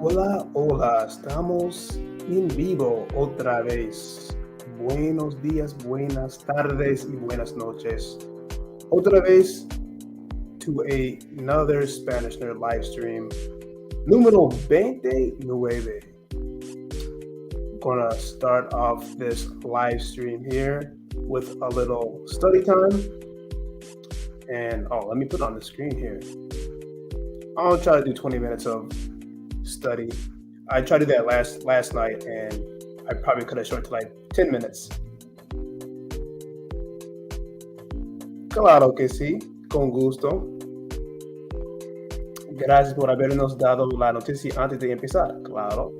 Hola, hola, estamos en vivo otra vez. Buenos días, buenas tardes y buenas noches. Otra vez to another Spanish Nerd live stream. Número 29. Gonna start off this live stream here with a little study time. And let me put it on the screen here. I'll try to do 20 minutes of study. I tried to do that last night, and I probably could have shortened to like 10 minutes. Claro que sí, con gusto. Gracias por habernos dado la noticia antes de empezar, claro.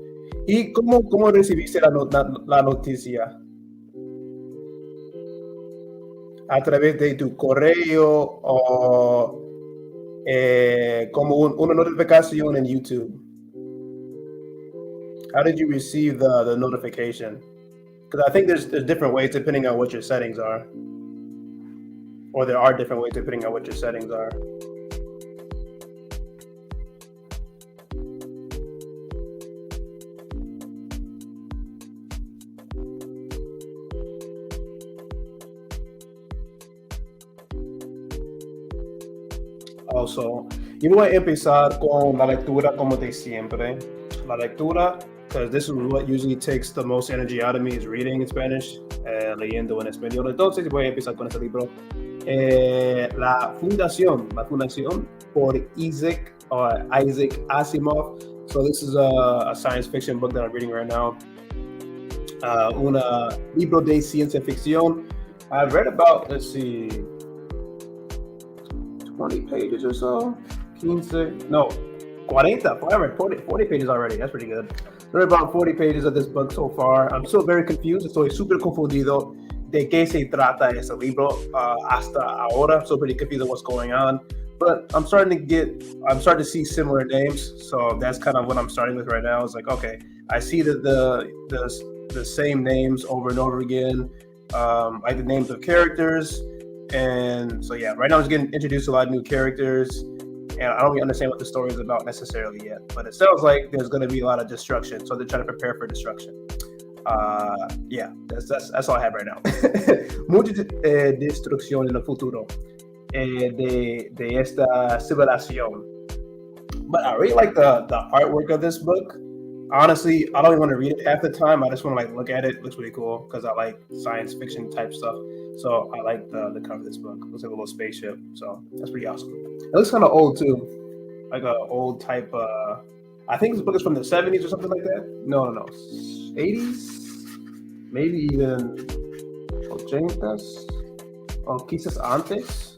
¿Y cómo recibiste la noticia? ¿A través de tu correo o como una notificación en YouTube? How did you receive the notification? Because I think there's different ways depending on what your settings are. Or there are different ways depending on what your settings are. Also, y voy a empezar con la lectura como de siempre. La lectura, because this is what usually takes the most energy out of me, is reading in Spanish, leyendo en español. Entonces voy a empezar con este libro. La Fundación por Isaac Asimov. So this is a science fiction book that I'm reading right now. Un libro de ciencia ficción. I've read about, let's see, 20 pages or so. 40, whatever, 40 pages already. That's pretty good. I read about 40 pages of this book so far. I'm still very confused. Estoy súper confundido de qué se trata ese libro hasta ahora. So pretty confused on what's going on. But I'm starting to see similar names. So that's kind of what I'm starting with right now. It's like, okay, I see that the same names over and over again, like the names of characters. And so, yeah, right now I'm just getting introduced to a lot of new characters, and I don't really understand what the story is about necessarily yet. But it sounds like there's going to be a lot of destruction, so they're trying to prepare for destruction. Yeah, that's all I have right now. Mucha destrucción en el futuro de esta civilización. But I really like the artwork of this book. Honestly, I don't even want to read it half the time. I just want to like look at it. It looks really cool because I like science fiction type stuff. So I like the cover of this book. It looks like a little spaceship. So that's pretty awesome. It looks kind of old too, like an old type. I think this book is from the 70s or something like that. No, 80s, maybe even 80s or quizás antes.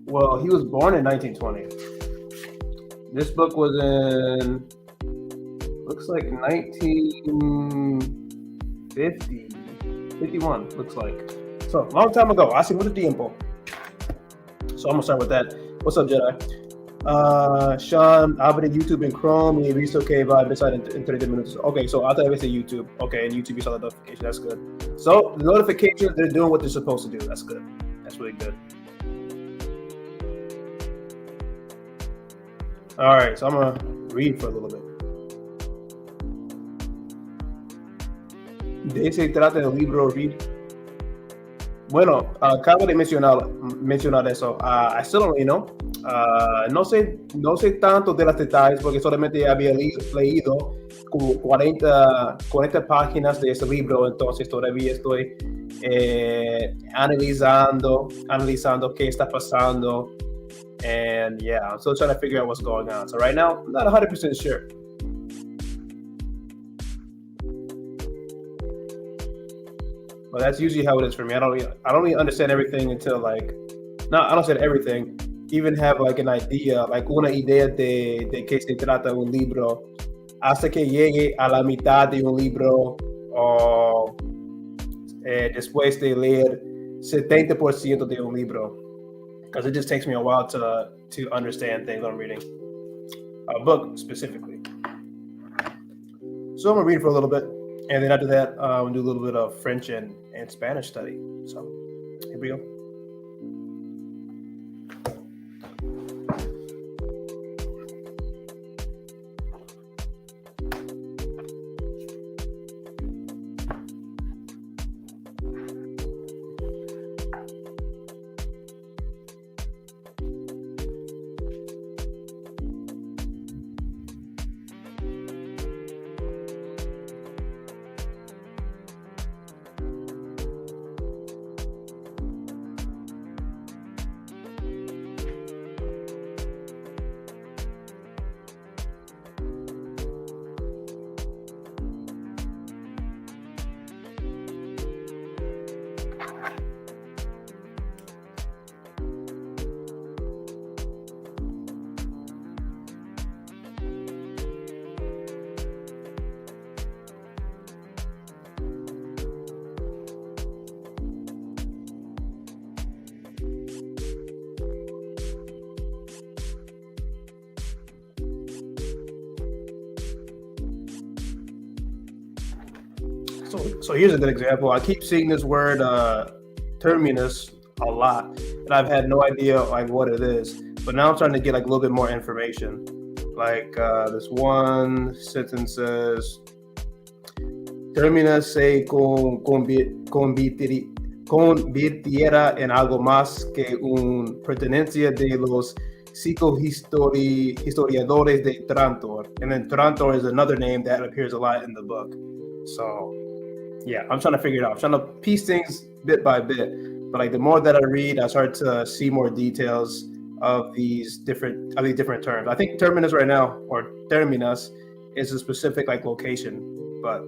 Well, he was born in 1920. This book was in, looks like 1950, 51, looks like. So, long time ago. Hace mucho tiempo. So, I'm going to start with that. What's up, Jedi? Sean, abre YouTube and Chrome y he visto que va a empezar en 30 minutos. Okay, so otra vez YouTube. Okay, and YouTube you saw the notification. That's good. So, the notifications, they're doing what they're supposed to do. That's good. That's really good. All right, so I'm going to read for a little bit. ¿De ese trata el libro Read? Bueno, acabo de mencionar eso. I still don't really know. No sé tanto de los detalles porque solamente había leído como 40 páginas de ese libro, entonces todavía estoy analizando qué está pasando. And yeah, I'm still trying to figure out what's going on. So right now, I'm not 100% sure. But that's usually how it is for me. I don't really understand everything until like, no, I don't understand everything. Even have like an idea, like una idea de qué se trata un libro, hasta que llegue a la mitad de un libro o después de leer 70% de un libro. Because it just takes me a while to understand things I'm reading, a book specifically. So I'm gonna read for a little bit, and then after that, we'll do a little bit of French and Spanish study. So here we go. So here's a good example. I keep seeing this word terminus a lot, and I've had no idea like what it is. But now I'm trying to get like a little bit more information. Like this one sentence says, termina se convirtiera en algo más que una pertenencia de los historiadores de Trantor. And then Trantor is another name that appears a lot in the book. So yeah, I'm trying to figure it out. I'm trying to piece things bit by bit. But like the more that I read, I start to see more details of these different terms. I think terminus right now, or terminus, is a specific like location. But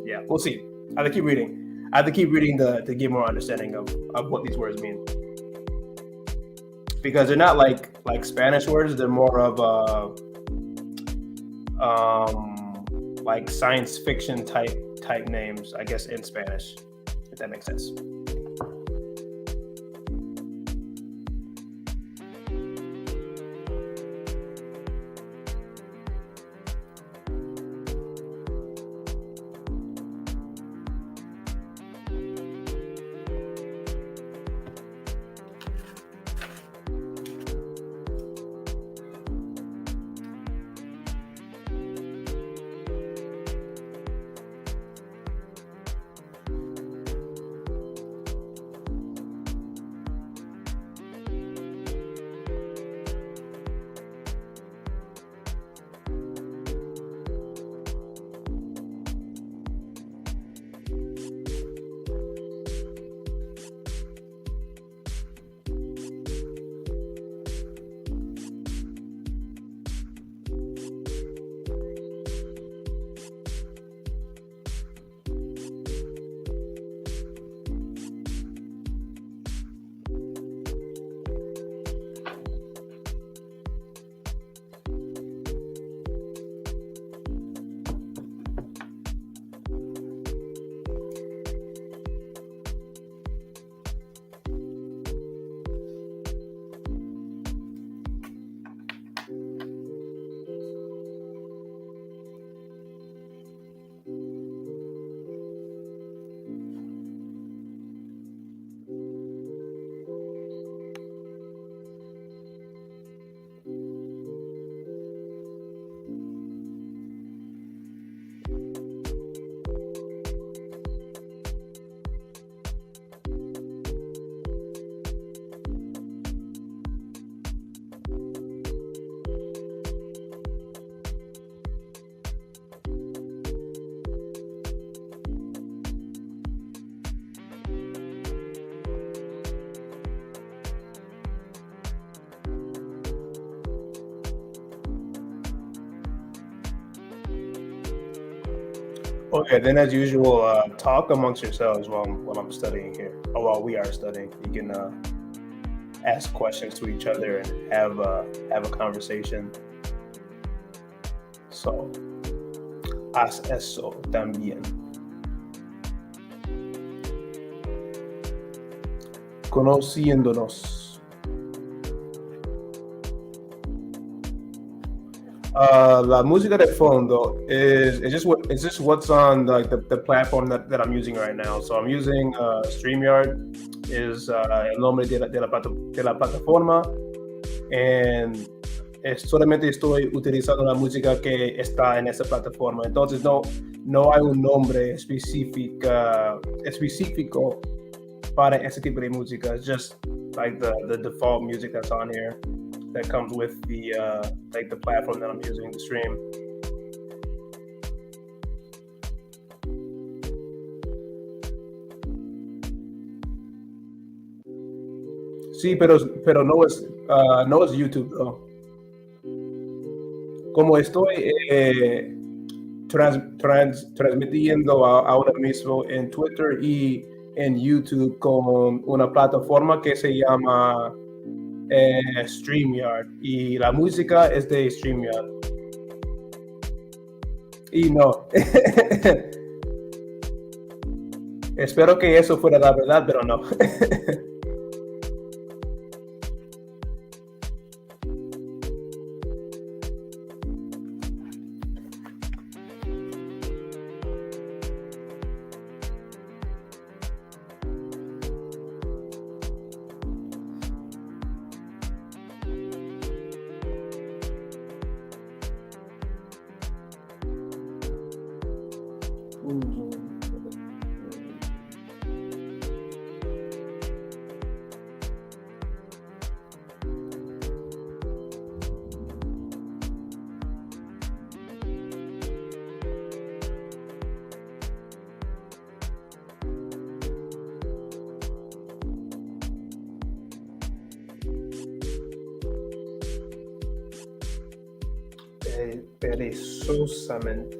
yeah, we'll see. I have to keep reading. I have to keep reading to get more understanding of what these words mean. Because they're not like Spanish words, they're more of like science fiction type names, I guess, in Spanish, if that makes sense. Okay, then as usual, talk amongst yourselves while I'm studying here, or while we are studying. You can ask questions to each other and have a conversation. So, haz eso también. Conociéndonos. La música de fondo is just what's on the platform that I'm using right now. So I'm using StreamYard is el nombre de la plataforma, and solamente estoy utilizando la música que está en esa plataforma. Entonces no hay un nombre específico para ese tipo de música. It's just like the default music that's on here that comes with the like the platform that I'm using to stream. Sí, pero no es YouTube, though. Como estoy transmitiendo ahora mismo en Twitter y en YouTube con una plataforma que se llama StreamYard, y la música es de StreamYard. Y no. Espero que eso fuera la verdad, pero no. Perezosamente.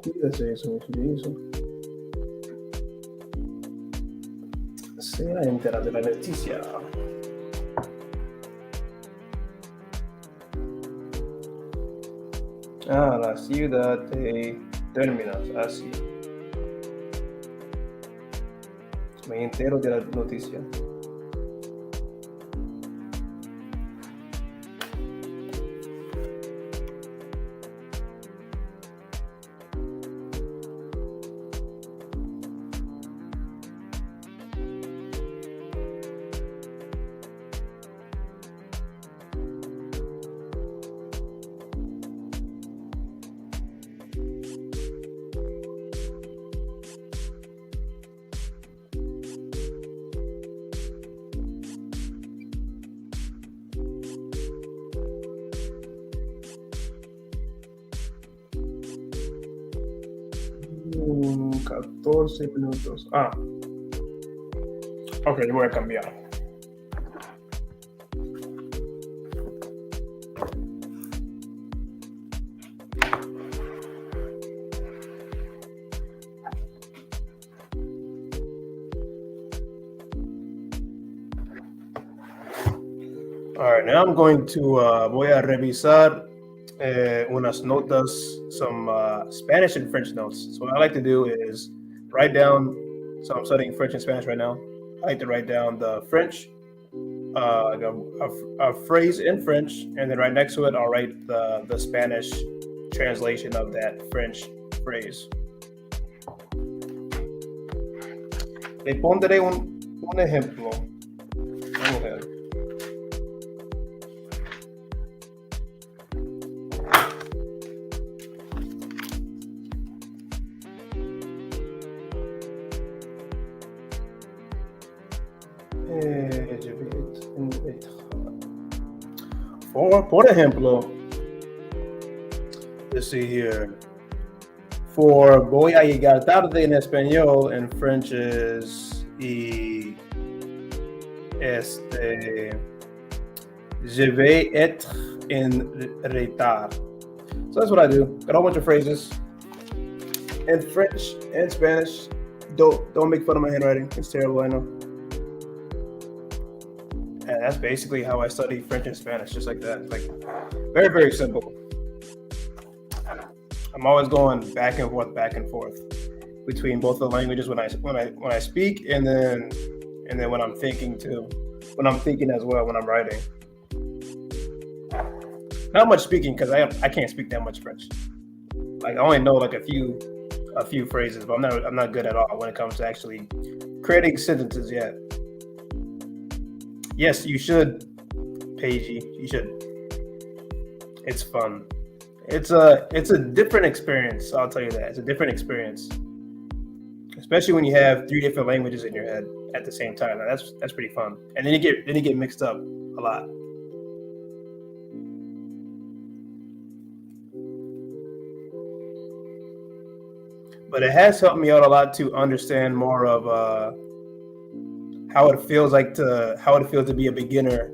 Cuídese eso, eso. Sea entera de la noticia. La ciudad de términos, así. Me entero de la noticia. Un 14 minutos. Ok, voy a cambiar. All right, now I'm going to voy a revisar unas notas, some Spanish and French notes. So what I like to do is write down, so I'm studying French and Spanish right now. I like to write down the French, a phrase in French, and then right next to it, I'll write the Spanish translation of that French phrase. Le pondré un ejemplo. Vamos a ver. Por ejemplo, let's see here. For voy a llegar tarde in español, in French is je vais être en retard. So that's what I do. Got a whole bunch of phrases in French and Spanish. Don't make fun of my handwriting. It's terrible, I know. And that's basically how I study French and Spanish, just like that. Like very, very simple. I'm always going back and forth between both the languages when I speak and then when I'm thinking too. When I'm thinking as well when I'm writing. Not much speaking because I can't speak that much French. Like I only know like a few phrases, but I'm not good at all when it comes to actually creating sentences yet. Yes, you should, Paigey. You should. It's fun. It's a different experience. I'll tell you that. It's a different experience, especially when you have 3 different languages in your head at the same time. That's pretty fun. And then you get mixed up a lot. but it has helped me out a lot to understand more of how it feels to be a beginner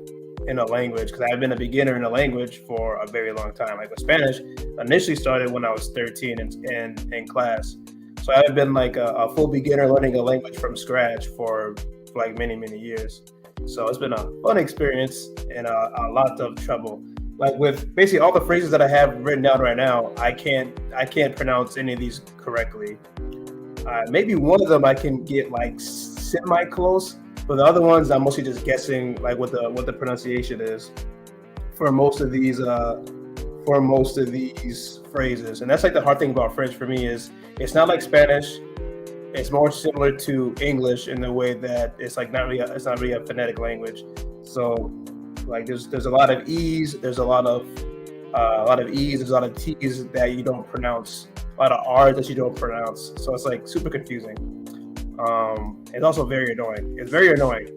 in a language, because I've been a beginner in a language for a very long time. Like with Spanish, initially started when I was 13 in class. So I've been like a full beginner learning a language from scratch for like many years. So it's been a fun experience and a lot of trouble. Like with basically all the phrases that I have written down right now, I can't pronounce any of these correctly. Maybe one of them I can get like semi close, but the other ones I'm mostly just guessing like what the pronunciation is for most of these phrases. And that's like the hard thing about French for me is it's not like Spanish. It's more similar to English in the way that it's like it's not really a phonetic language. So like there's a lot of E's, there's a lot of E's, there's a lot of T's that you don't pronounce, a lot of R's that you don't pronounce. So it's like super confusing. It's also very annoying. It's very annoying.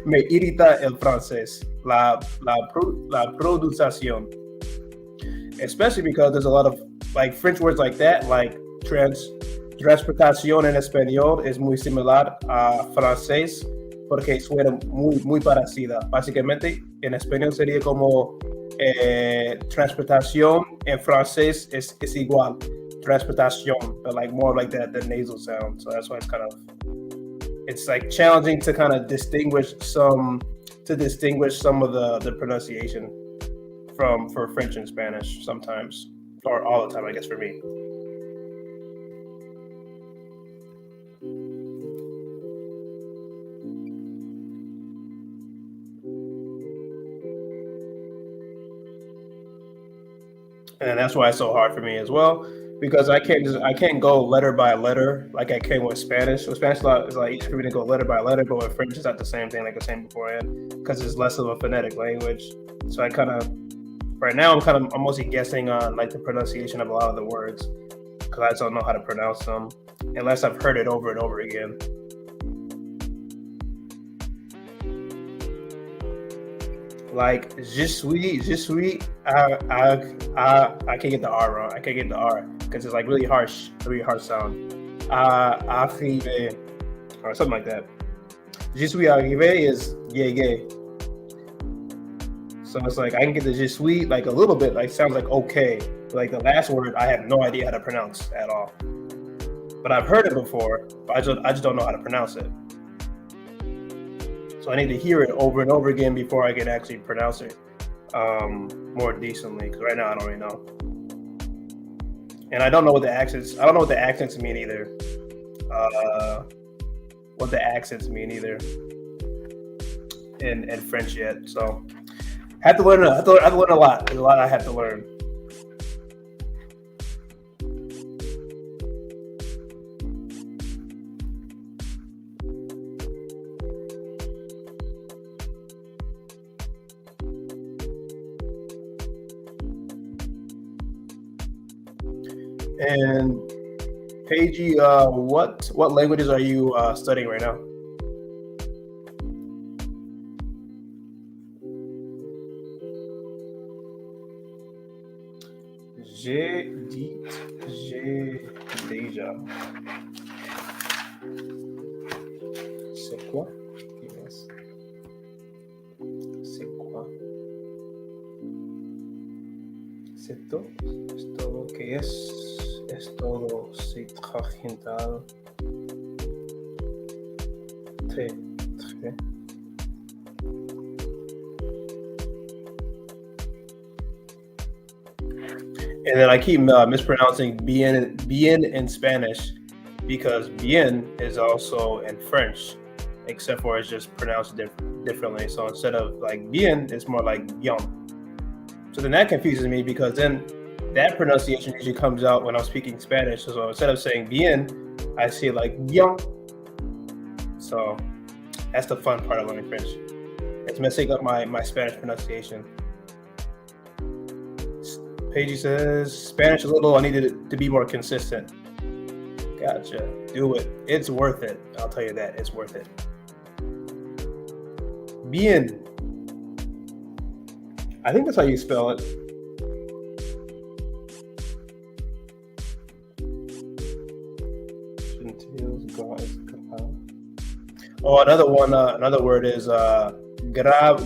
Me irrita el francés, la pronunciación. Especially because there's a lot of like French words like that, like transportación en español es muy similar a francés porque suena muy parecida. Básicamente, en español sería como transportación, en francés es igual, transportación, but like more like that, the nasal sound. So that's why it's like challenging to kind of distinguish some of the pronunciation for French and Spanish sometimes, or all the time, I guess, for me. And that's why it's so hard for me as well, because I can't go letter by letter like I can with Spanish. With Spanish, it's like easy for me to go letter by letter, but with French, it's not the same thing like I was saying beforehand, because it's less of a phonetic language. So right now, I'm mostly guessing on like the pronunciation of a lot of the words, because I just don't know how to pronounce them unless I've heard it over and over again. Like je suis, I can't get the R wrong. I can't get the R because it's like really harsh sound. Arrivé, or something like that. Je suis arrivé is gay. So it's like I can get the je suis like a little bit, like sounds like okay. But like the last word, I have no idea how to pronounce at all. But I've heard it before, but I just don't know how to pronounce it. So I need to hear it over and over again before I can actually pronounce it more decently. Because right now I don't really know, and I don't know what the accents. I don't know what the accents mean either. In French yet. So I have to learn. I have to learn a lot. There's a lot I have to learn. And Paige, what languages are you studying right now? J'ai déjà. C'est quoi? C'est quoi? C'est todo. Es todo que es. Es todo citragental. Très. And then I keep mispronouncing bien in Spanish because bien is also in French, except for it's just pronounced differently. So instead of like bien, it's more like bien. So then that confuses me because then that pronunciation usually comes out when I'm speaking Spanish. So instead of saying bien, I say like bien. So that's the fun part of learning French. It's messing up my Spanish pronunciation. Paige says, Spanish a little, I needed it to be more consistent. Gotcha. Do it. It's worth it. I'll tell you that. It's worth it. Bien. I think that's how you spell it. entails God is grave. Oh, another word is grave.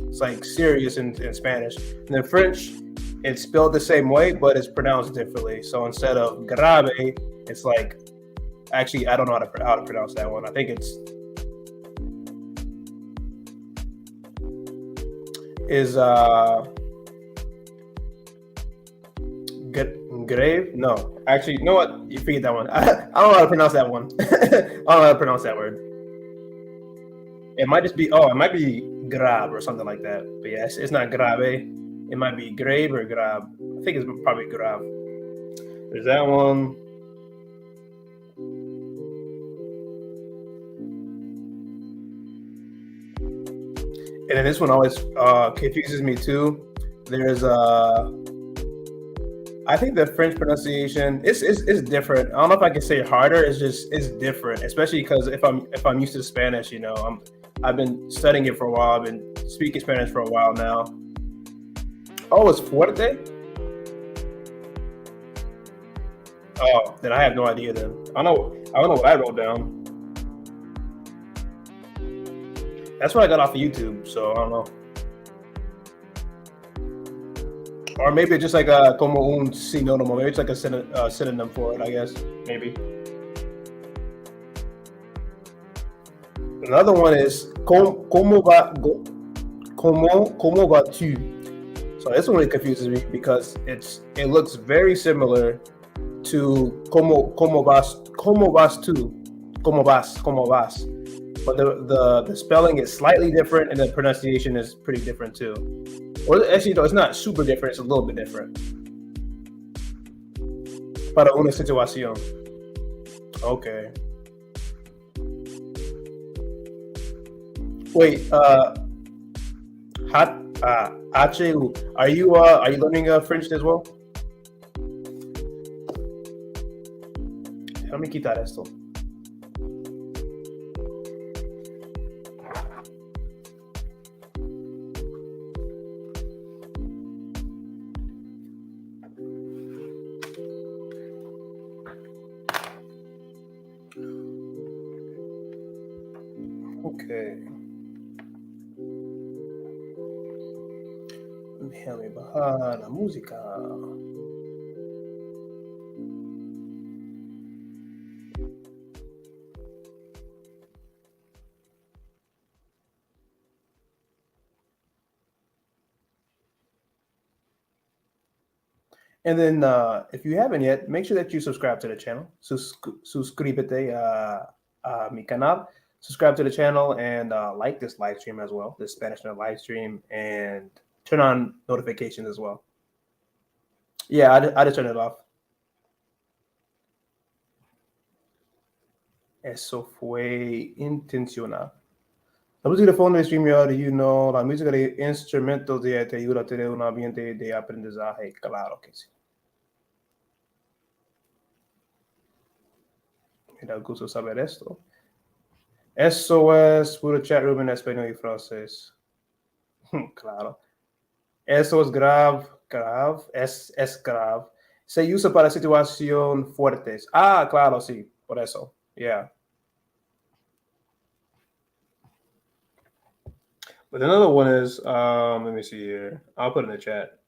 It's like serious in Spanish. And in French, it's spelled the same way, but it's pronounced differently. So instead of grave, it's like, actually, I don't know how to pronounce that one. I think it's grave? No, actually, you know what? You forget that one. I don't know how to pronounce that one. I don't know how to pronounce that word. It might just be, it might be grave or something like that. But yeah, it's not grave. It might be grave or grave. I think it's probably grave. There's that one. And then this one always confuses me too. There's I think the French pronunciation is different. I don't know if I can say it harder. It's different, especially because if I'm used to Spanish, I've been studying it for a while. I've been speaking Spanish for a while now. Oh, it's fuerte? Oh, then I have no idea then. I don't know what I wrote down. That's what I got off of YouTube, so I don't know. Or maybe just like a como un sinónimo. Maybe it's like a synonym for it, I guess. Maybe. Another one is como vas-tu? So this one really confuses me because it looks very similar to como vas but the spelling is slightly different and the pronunciation is pretty different too. Or actually, no, it's not super different. It's a little bit different. Para una situación. Okay. Wait. Achelu, are you learning French as well? Let me quitar esto. Okay. Déjame bajar la música. And then if you haven't yet, make sure that you subscribe to the channel. Suscríbete a mi canal. Subscribe to the channel and like this live stream as well, this Spanish live stream, and turn on notifications as well. Yeah, I just turned it off. Eso fue intencional. La música de fondo de StreamYard, la música de instrumentos te ayuda a tener un ambiente de aprendizaje. Claro que sí. Me da gusto saber esto. Eso es puro chat room en español y francés. Claro. Eso es grave. Es grave. Se usa para situaciones fuertes. Ah, claro, sí. Por eso. Yeah. But another one is, let me see here. I'll put it in the chat.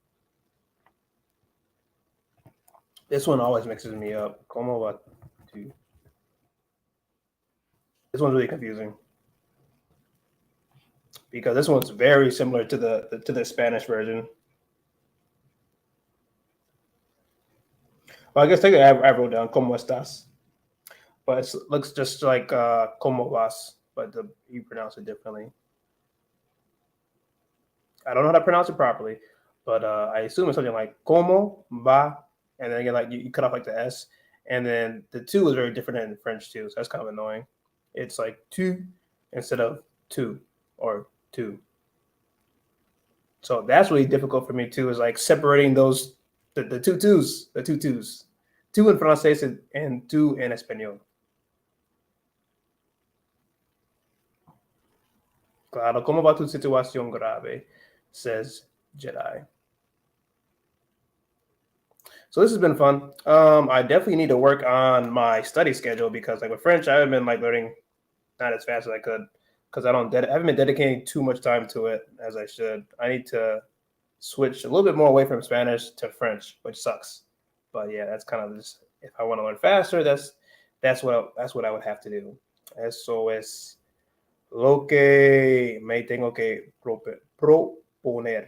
This one always mixes me up. Como va tu? This one's really confusing because this one's very similar to the Spanish version. Well, I guess technically I wrote down como estás, but it looks just like como vas, but you pronounce it differently. I don't know how to pronounce it properly, but I assume it's something like como va, and then again, like you cut off like the S, and then the two is very different in French too, so that's kind of annoying. It's like tu instead of tu or tu. So that's really difficult for me too, is like separating those the two twos. Tu in francés and tu in español. Claro, ¿cómo va tu situación grave? Says Jedi. So this has been fun. I definitely need to work on my study schedule because, like with French, I haven't been like learning not as fast as I could because I haven't been dedicating too much time to it as I should. I need to switch a little bit more away from Spanish to French, which sucks. But yeah, that's kind of just if I want to learn faster, that's what I would have to do. Eso es lo que me tengo que proponer.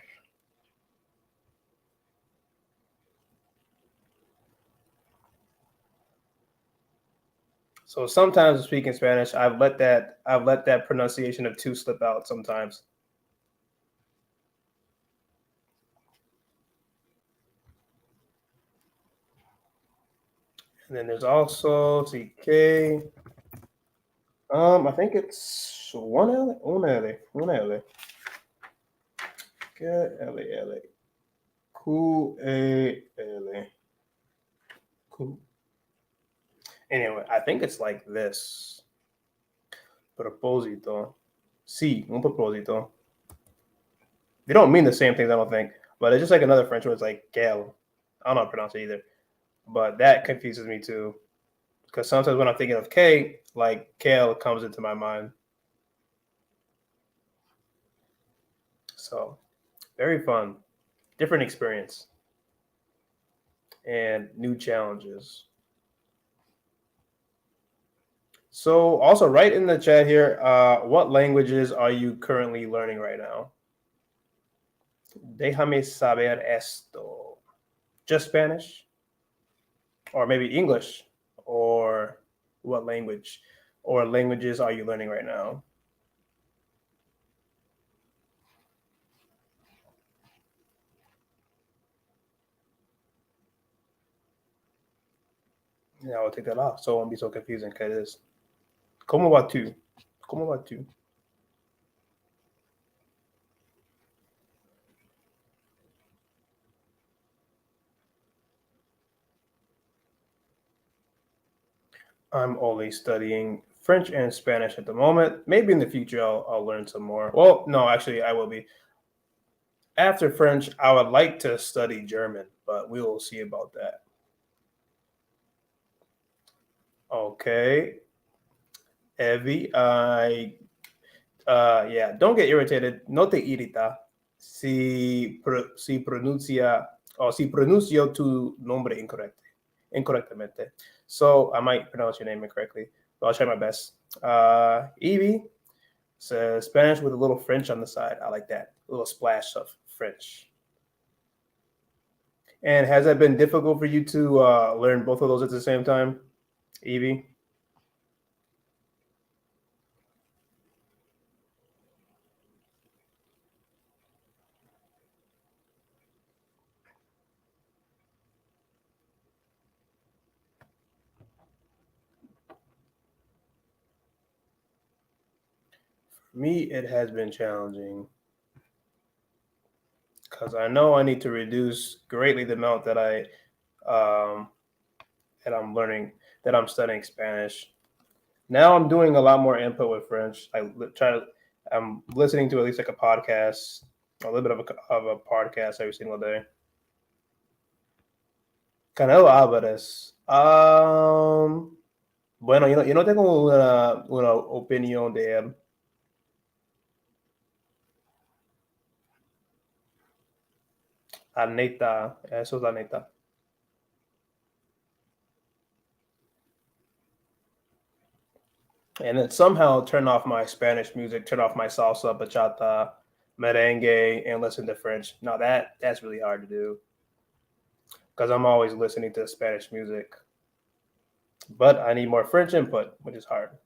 So sometimes speaking Spanish, I've let that pronunciation of two slip out sometimes. And then there's also CK. I think it's one L, una L. L. Q A L. Q. Anyway, I think it's like this. Propósito. Sí, un propósito. They don't mean the same things, I don't think. But it's just like another French word. It's like quel. I don't know how to pronounce it either. But that confuses me too. Because sometimes when I'm thinking of K, like kale comes into my mind. So very fun. Different experience. And new challenges. So also write in the chat here, what languages are you currently learning right now? Déjame saber esto. Just Spanish? Or maybe English? Or what language? Or languages are you learning right now? Yeah, I'll take that off so it won't be so confusing because ¿Cómo vas tú? ¿Cómo vas tú? I'm only studying French and Spanish at the moment. Maybe in the future I'll learn some more. Well, no, actually I will be. After French, I would like to study German, but we will see about that. Okay. Evie, yeah, don't get irritated. No te irrita si pronuncia o si pronuncio tu nombre incorrectamente. So I might pronounce your name incorrectly, but I'll try my best. Evie says Spanish with a little French on the side. I like that. A little splash of French. And has that been difficult for you to learn both of those at the same time, Evie? For me, it has been challenging because I know I need to reduce greatly the amount that I'm learning, that I'm studying Spanish. Now I'm doing a lot more input with French. I'm listening to at least like a podcast, a little bit of a podcast every single day. Canelo Alvarez. Bueno, yo no tengo una opinión de él. La neta, eso es la neta. And then somehow turn off my Spanish music, turn off my salsa, bachata, merengue, and listen to French. Now that's really hard to do because I'm always listening to Spanish music. But I need more French input, which is hard.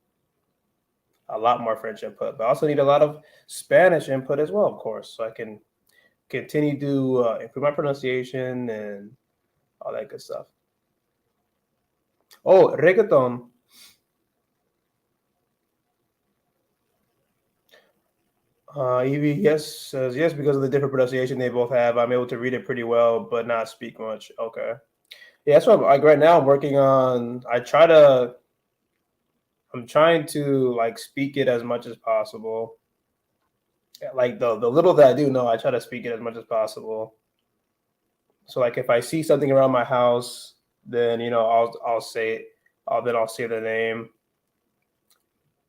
A lot more French input, but I also need a lot of Spanish input as well, of course, so I can continue to improve my pronunciation and all that good stuff. Oh, reggaeton. Evie, yes, says yes, because of the different pronunciation they both have. I'm able to read it pretty well, but not speak much. Okay. Yeah, that's what like right now I'm working on. I'm trying to like speak it as much as possible. Like the little that I do know, I try to speak it as much as possible. So like if I see something around my house, then I'll say it. I'll say the name.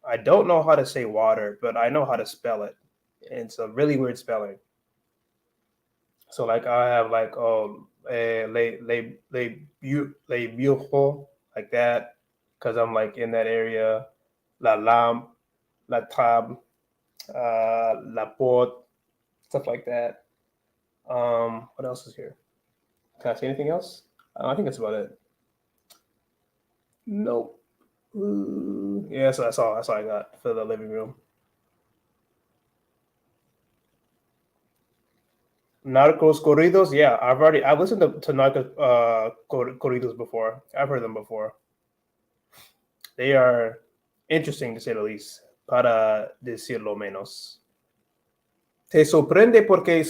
I don't know how to say water, but I know how to spell it. It's a really weird spelling. So like I have like le viejo like that because I'm like in that area. La lampe, la table, la porte, stuff like that. What else is here? Can I say anything else? I think that's about it. Nope. Yeah, so that's all. That's all I got for the living room. Narcos corridos. Yeah, I've listened to narcos corridos before. I've heard them before. They are interesting to say the least. Para decirlo menos. Te sorprende porque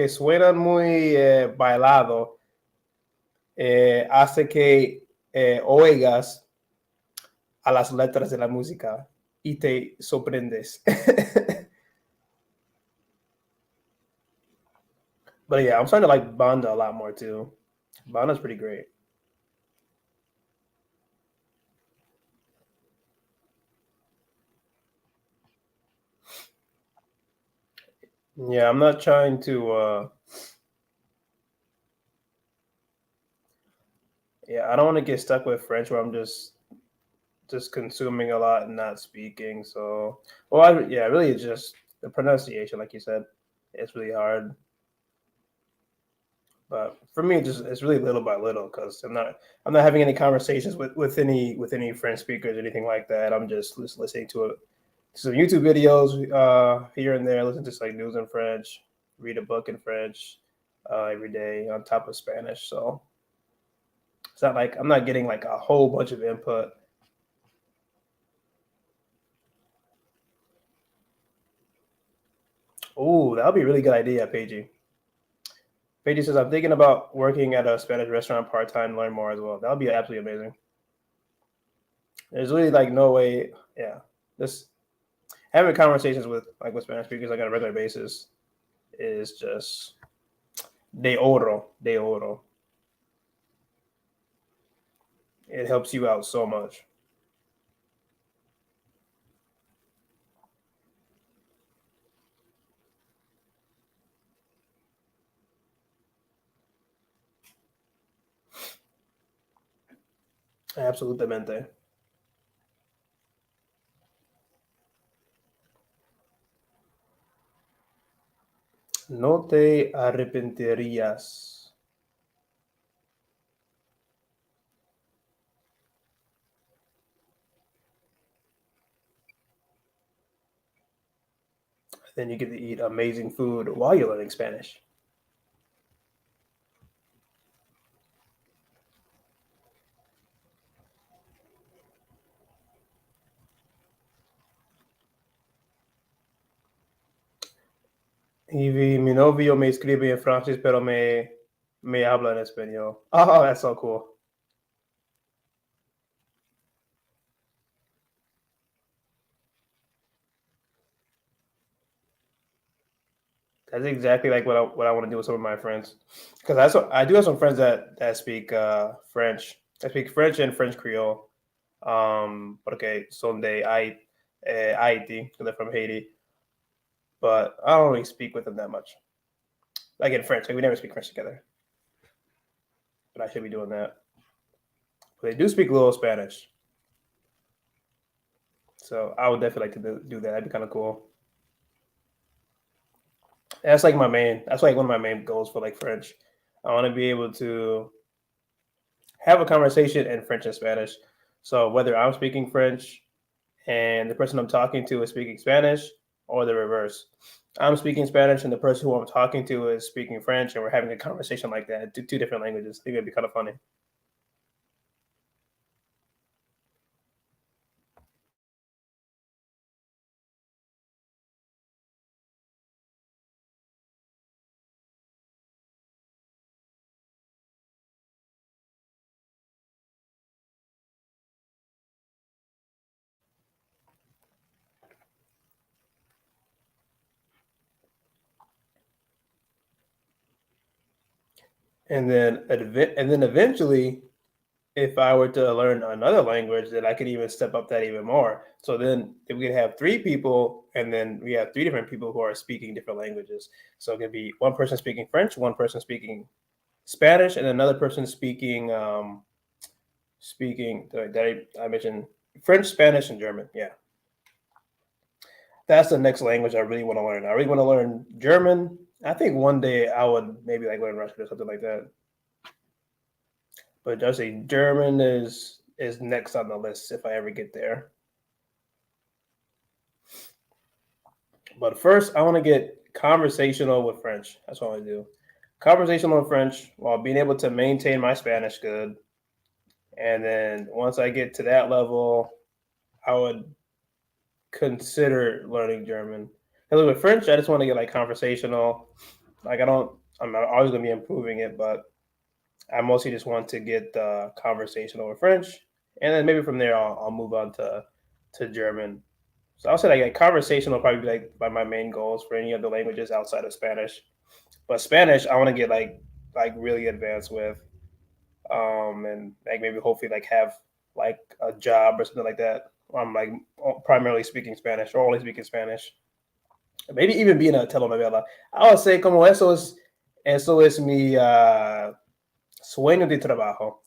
suenan muy bailado. Hace que oigas a las letras de la música y te sorprendes. But yeah, I'm starting to like Banda a lot more too. Banda's pretty great. Yeah, I'm not trying to. Yeah, I don't want to get stuck with French where I'm just consuming a lot and not speaking. So, well, yeah, really, it's just the pronunciation, like you said, it's really hard. But for me, it's really little by little because I'm not having any conversations with any French speakers or anything like that. I'm just listening to some YouTube videos here and there, listen to like news in French, read a book in French every day on top of Spanish. So it's not like I'm not getting like a whole bunch of input. Oh, that would be a really good idea, Paigey. Paige says, I'm thinking about working at a Spanish restaurant part time, learn more as well. That would be absolutely amazing. There's really like no way, yeah. Just having conversations with Spanish speakers like on a regular basis is just de oro, de oro. It helps you out so much. Absolutamente. No te arrepentirías. Then you get to eat amazing food while you're learning Spanish. Y mi novio me escribe en francés, pero me habla en español. Oh, that's so cool. That's exactly like what I want to do with some of my friends, because I do have some friends that speak French. I speak French and French Creole. Porque son de Haiti, so they're from Haiti. But I don't really speak with them that much. Like in French, like we never speak French together. But I should be doing that. But they do speak a little Spanish, so I would definitely like to do that. That'd be kind of cool. That's like my main. That's like one of my main goals for like French. I want to be able to have a conversation in French and Spanish. So whether I'm speaking French and the person I'm talking to is speaking Spanish, or the reverse. I'm speaking Spanish and the person who I'm talking to is speaking French, and we're having a conversation like that, two different languages. I think it'd be kind of funny. And then eventually, if I were to learn another language, then I could even step up that even more. So then if we could have 3 people, and then we have 3 different people who are speaking different languages. So it could be one person speaking French, one person speaking Spanish, and another person speaking that I mentioned French, Spanish, and German. Yeah, that's the next language I really want to learn. I really want to learn German. I think one day I would maybe like learn Russian or something like that. But just say German is next on the list if I ever get there. But first, I want to get conversational with French. That's what I want to do. Conversational with French while being able to maintain my Spanish good. And then once I get to that level, I would consider learning German. And with French, I just want to get like conversational. Like I'm not always gonna be improving it, but I mostly just want to get conversational with French, and then maybe from there I'll move on to German. So I'll say like conversation will probably be like my main goals for any other languages outside of Spanish. But Spanish, I want to get like really advanced with, and like maybe hopefully like have like a job or something like that. I'm like primarily speaking Spanish or only speaking Spanish. Maybe even being a telenovela. I would say como eso es mi sueño de trabajo.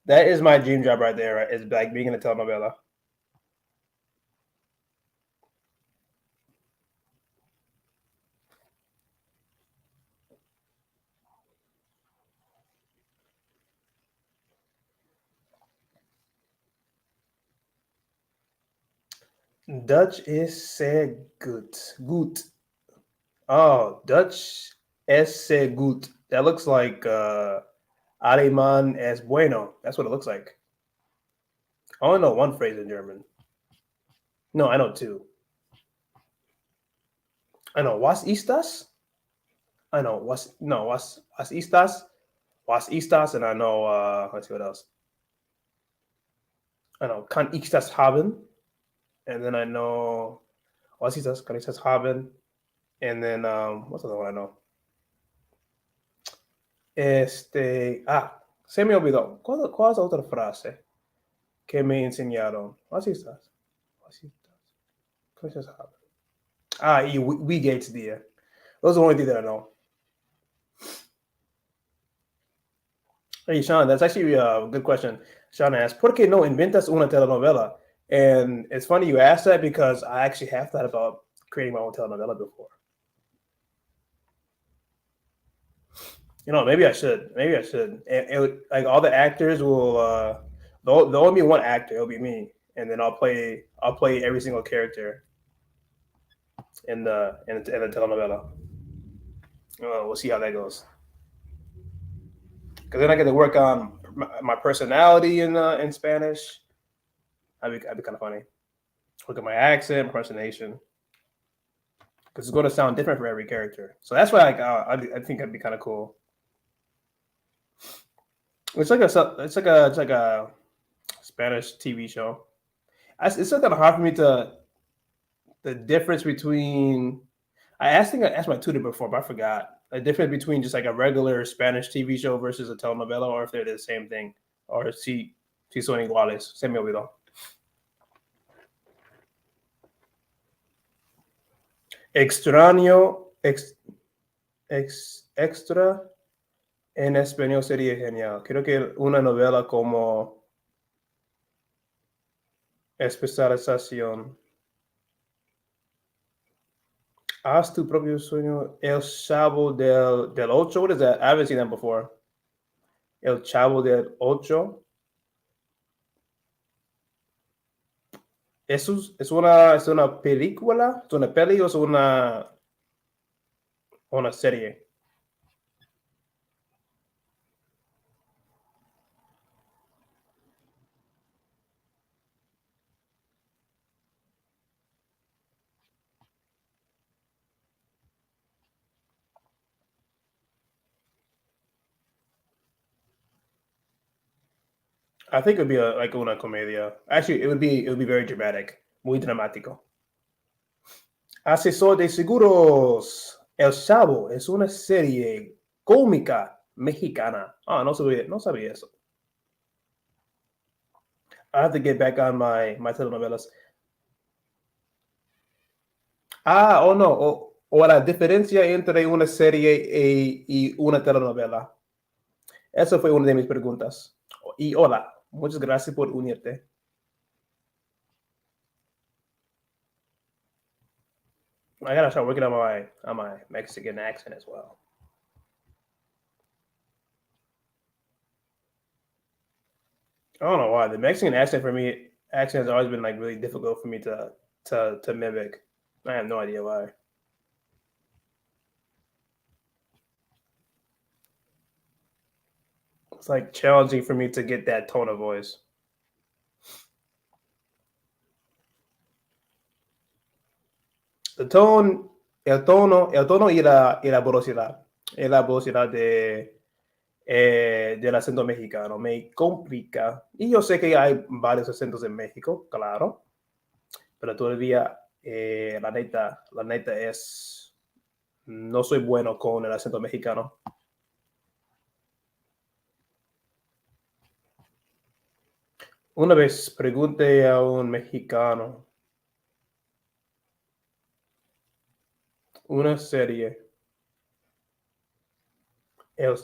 That is my dream job right there. Right? Is like being in a telenovela. Dutch is sehr gut. Gut. Oh, Dutch es sehr gut. That looks like Alemán es bueno. That's what it looks like. I only know one phrase in German. No, I know 2. I know was istas. I know was istas. Was istas, and I know let's see what else. I know kann ich das haben, and then I know was istas, kann ich das haben, and then what's the other one I know? Se me olvidó. ¿Cuál es la otra frase que me enseñaron? Was istas? Was istas? Kann ich das haben? Y we gates dia. Those are the only things that I know. Hey, Sean, that's actually a good question. Sean asked, ¿Por qué no inventas una telenovela? And it's funny you asked that because I actually have thought about creating my own telenovela before. You know, maybe I should. Maybe I should. And like all the actors will. There'll only be one actor. It'll be me, and then I'll play every single character in the telenovela. We'll see how that goes. Because then I get to work on my personality in Spanish. That'd be kind of funny. Look at my accent, impersonation, because it's going to sound different for every character. So that's why I think that'd be kind of cool. It's like a Spanish TV show. It's still kind of hard for me to the difference between. I asked my tutor before, but I forgot the difference between just like a regular Spanish TV show versus a telenovela, or if they're the same thing, or si son iguales. Se me olvidó. Extraño extra en español sería genial. Creo que una novela como especialización. Haz tu propio sueño. El Chavo del Ocho. What is that? I haven't seen that before. El Chavo del Ocho. ¿Es una película? ¿Es una peli o es una serie? I think it would be like una comedia. Actually, it would be very dramatic. Muy dramático. Asesor de seguros. El Chavo es una serie cómica Mexicana. Oh, no sabía eso. I have to get back on my telenovelas. Oh no, o la diferencia entre una serie y una telenovela. Esa fue una de mis preguntas. Y hola, muchas gracias por unirte. I gotta start working on my Mexican accent as well. I don't know why the Mexican accent has always been like really difficult for me to mimic. I have no idea why. It's like challenging for me to get that tone of voice. El tono y la velocidad. Y la velocidad del acento mexicano me complica. Y yo sé que hay varios acentos en México, claro, pero todavía la neta es, no soy bueno con el acento mexicano. Una vez pregunté a un mexicano una serie. El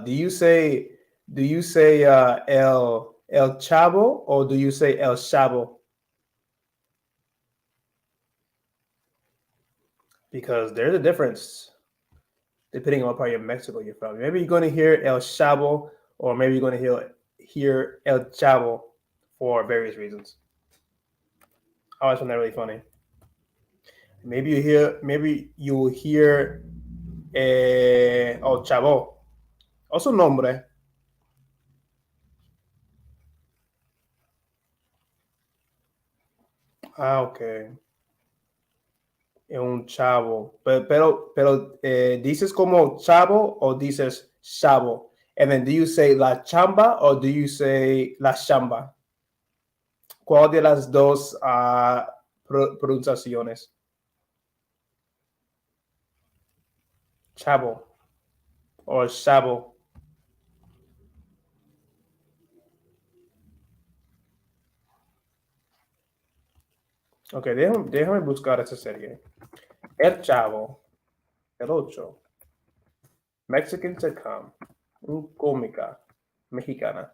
do you say el Chavo or do you say el Chavo? Because there's a difference depending on what part of Mexico you're from. Maybe you're going to hear el Chavo or maybe you're going to hear el Chavo for various reasons. I always find that really funny. Maybe you will hear Chavo. Also nombre. Okay. Un chavo. Pero dices como chavo o dices chavo? And then do you say la chamba or do you say la chamba? ¿Cuál de las dos pronunciaciones? Chavo o chavo. Ok, déjame buscar esa serie. El Chavo, el 8. Mexican sitcom, cómica mexicana.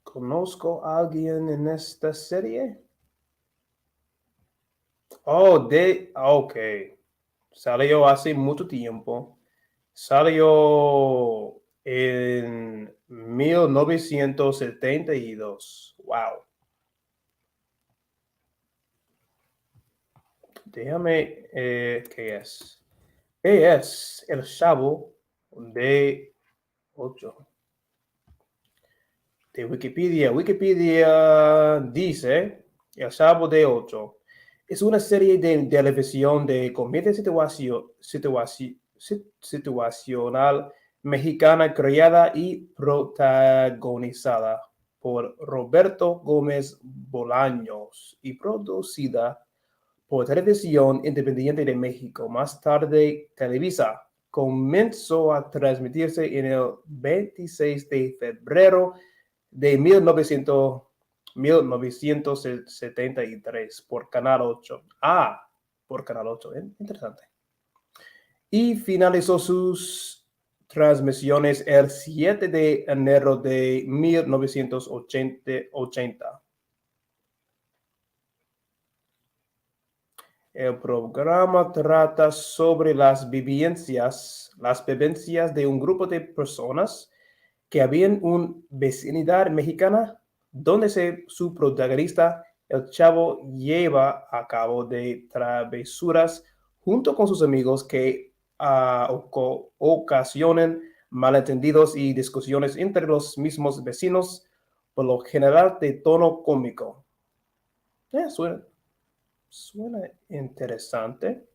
¿Conozco a alguien en esta serie? Ok. Salió hace mucho tiempo. Salió en 1972. Wow. Déjame, ¿qué es? Es el Chavo de 8. De Wikipedia. Wikipedia dice El Chavo de 8. Es una serie de televisión de comedia situacional mexicana creada y protagonizada por Roberto Gómez Bolaños y producida por Televisión Independiente de México. Más tarde, Televisa comenzó a transmitirse en el 26 de febrero de 1973 por Canal 8. Por Canal 8. Interesante. Y finalizó sus transmisiones el 7 de enero de 1980. El programa trata sobre las vivencias de un grupo de personas que habían una vecindad mexicana donde su protagonista, el Chavo, lleva a cabo de travesuras junto con sus amigos que ocasionan malentendidos y discusiones entre los mismos vecinos, por lo general de tono cómico. Suena interesante.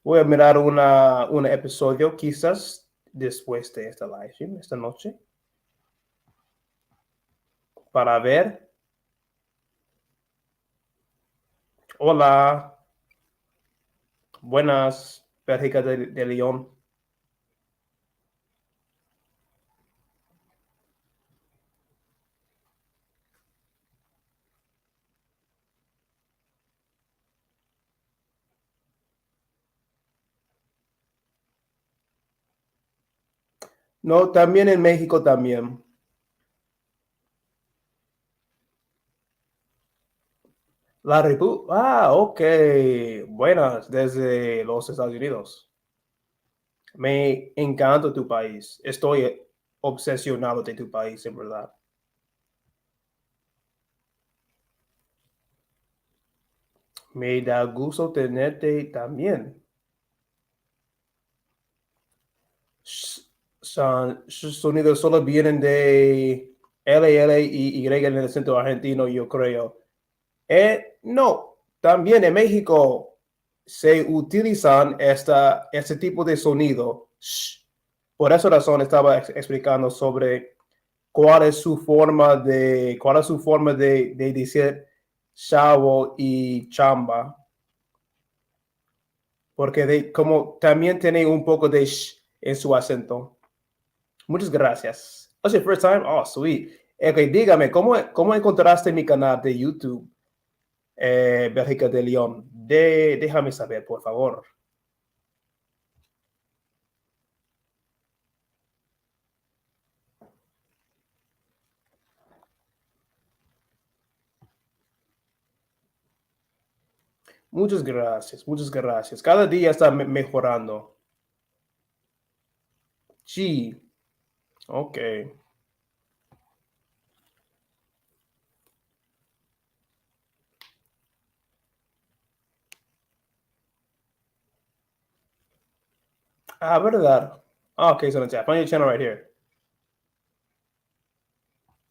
Voy a mirar un episodio quizás después de esta live stream, esta noche, para ver Hola. Buenas, Bélgica de León. No, también en México también. Ok. Buenas, desde los Estados Unidos. Me encanta tu país. Estoy obsesionado de tu país, en verdad. Me da gusto tenerte también. Sus sonidos solo vienen de L y Y en el acento argentino, yo creo. No, también en México se utilizan este tipo de sonido. Por esa razón estaba explicando sobre cuál es su forma de decir chavo y chamba, porque como también tiene un poco de en su acento. Muchas gracias. Oh, first time? Oh, sweet. Ok, dígame, ¿cómo encontraste mi canal de YouTube? Bélgica de León. Déjame saber, por favor. Muchas gracias, muchas gracias. Cada día está mejorando. Sí, ok. Ah, verdad. Ah, ok, excelente. I found your channel right here.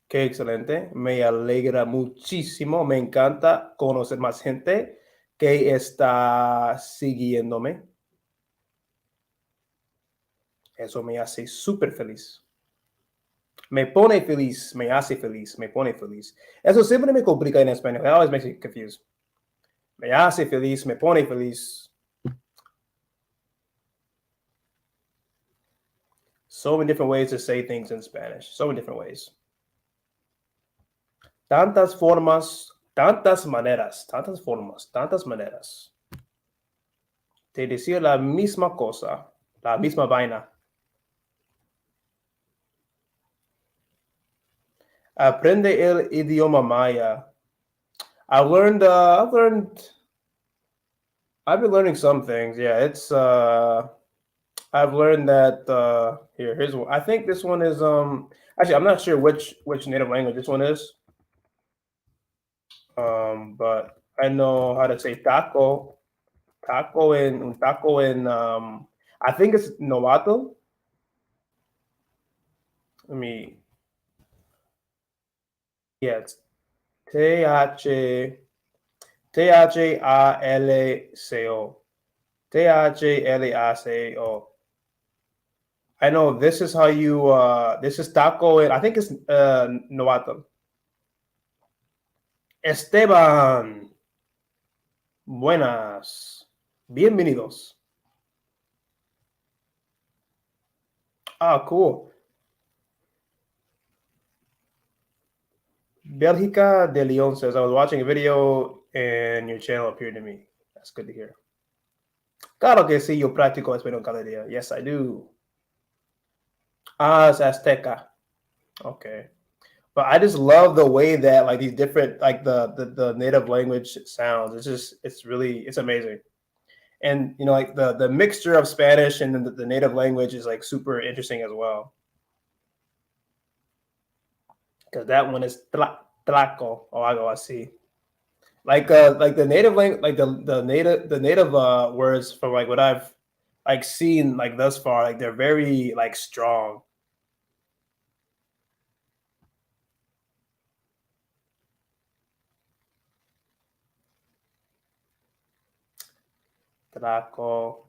Qué excelente. Me alegra muchísimo. Me encanta conocer más gente que está siguiéndome. Eso me hace súper feliz. Me pone feliz, me hace feliz, me pone feliz. Eso siempre me complica en español. It always makes me confused. Me hace feliz, me pone feliz. So many different ways to say things in Spanish. So many different ways. Tantas formas, tantas maneras, tantas formas, tantas maneras de decir la misma cosa, la misma vaina. Aprende el idioma maya. I've been learning some things. Yeah, I've learned that here's one. I think this one is actually I'm not sure which native language this one is. But I know how to say taco in I think it's novato. Let me yeah, it's T H T-H-A-L-C-O. T-H-A-L-A-C-O. I know this is how you this is taco and I think it's novato. Esteban, buenas. Bienvenidos. Ah, cool. Belgica de Leon says, I was watching a video and your channel appeared to me. That's good to hear. Claro que sí, yo practico español cada día. Yes, I do. Ah, es Azteca. Okay. But I just love the way that like these different like the native language sounds. It's amazing. And you know, like the mixture of Spanish and the native language is like super interesting as well. Because that one is tlaco or algo así. Like the native language, like the native words from like what I've like seen like thus far, like they're very like strong. Tlaco.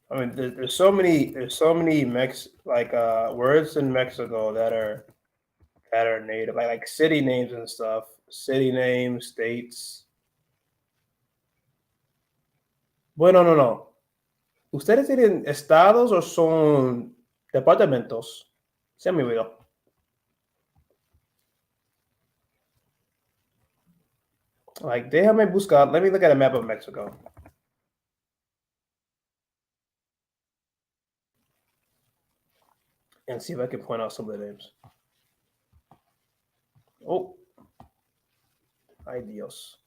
I mean, there's so many words in Mexico that are that are native, like city names and stuff. City names, states. Bueno, no. ¿Ustedes tienen estados o son departamentos? Se me olvidó. Like, déjame buscar. Let me look at a map of Mexico. And see if I can point out some of the names. Oh. Ay, Dios.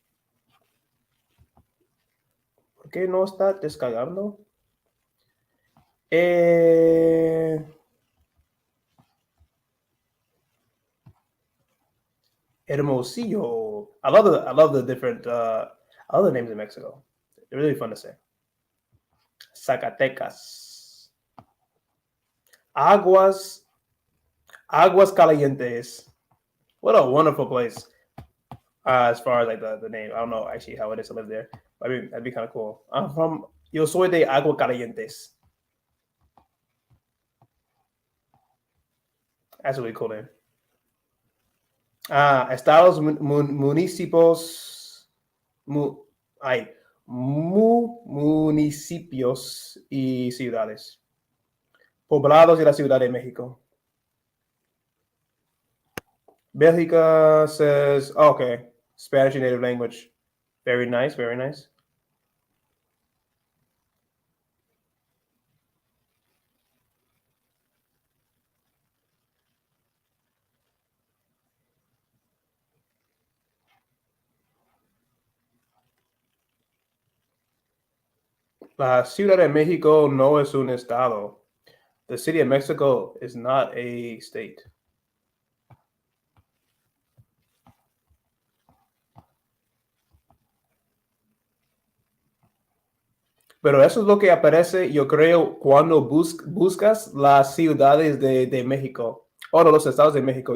¿Por qué no está descargando? Hermosillo. I love the different I love the names in Mexico. They're really fun to say. Zacatecas. Aguas Calientes. What a wonderful place. As far as like the name, I don't know actually how it is to live there. I mean, that'd be kind of cool. I'm from Yo soy de Agua Calientes. That's a really cool name. Estados, municipios, municipios y ciudades. Poblados de la Ciudad de México. Belgica says, oh, okay, Spanish and native language. Very nice, very nice. La Ciudad de México no es un estado. The city of Mexico is not a state. Pero eso es lo que aparece, yo creo, cuando buscas las ciudades de México. O no, los estados de México.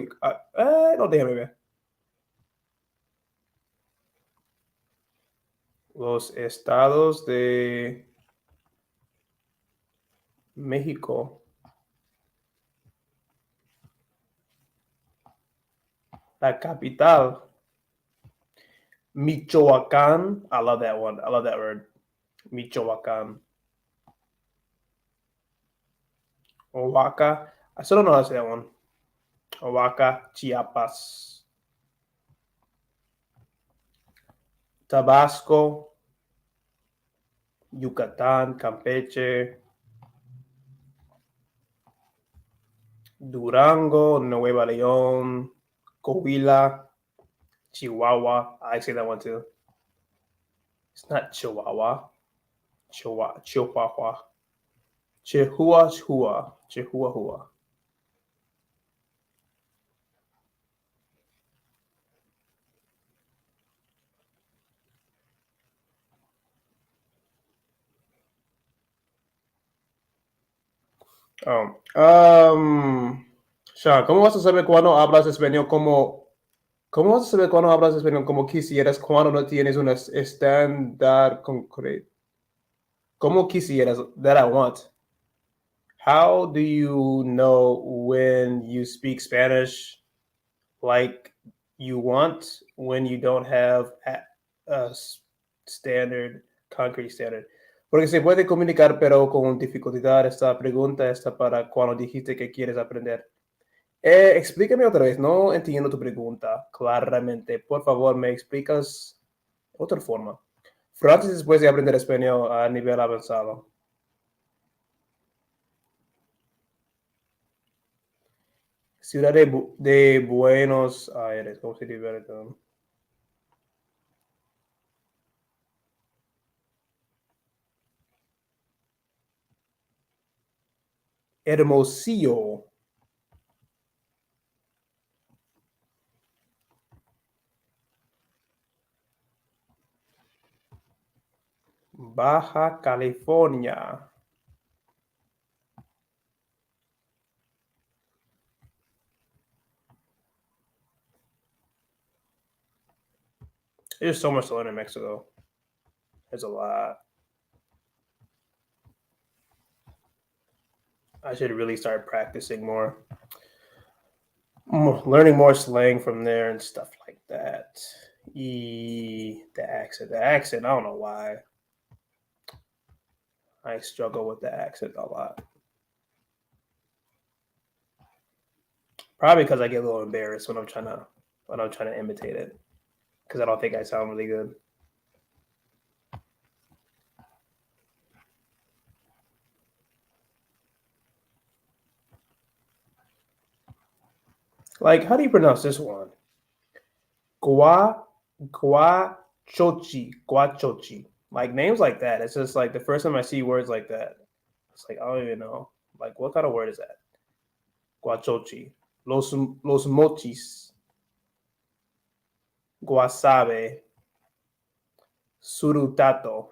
No, déjame ver. Los estados de México. La capital. Michoacán. I love that one. I love that word. Michoacán. Oaxaca. I still don't know how to say that one. Oaxaca, Chiapas. Tabasco. Yucatán, Campeche. Durango, Nueva León, Coahuila, Chihuahua. I say that one too. It's not Chihuahua. Chihuahua. Chihuahua. Sean, ¿cómo vas a saber cuando hablas español como... ¿Cómo vas a saber cuando hablas español como quisieras cuando no tienes un estándar concreto? ¿Cómo quisieras? That I want. How do you know when you speak Spanish like you want when you don't have a standard, concrete standard? Porque se puede comunicar, pero con dificultad. Esta pregunta está para cuando dijiste que quieres aprender. Explícame otra vez, no entiendo tu pregunta claramente. Por favor, me explicas otra forma. Francis después de aprender español a nivel avanzado. Ciudad de Buenos Aires, ¿cómo se dice? Hermosillo. Baja California. There's so much to learn in Mexico. There's a lot. I should really start practicing more learning more slang from there and stuff like that. The accent, I don't know why. I struggle with the accent a lot. Probably because I get a little embarrassed when I'm trying to imitate it, because I don't think I sound really good. Like, how do you pronounce this one? Guachochi. Like names like that. It's just like the first time I see words like that, it's like I don't even know. Like, what kind of word is that? Guachochi. Los mochis. Guasabe. Surutato.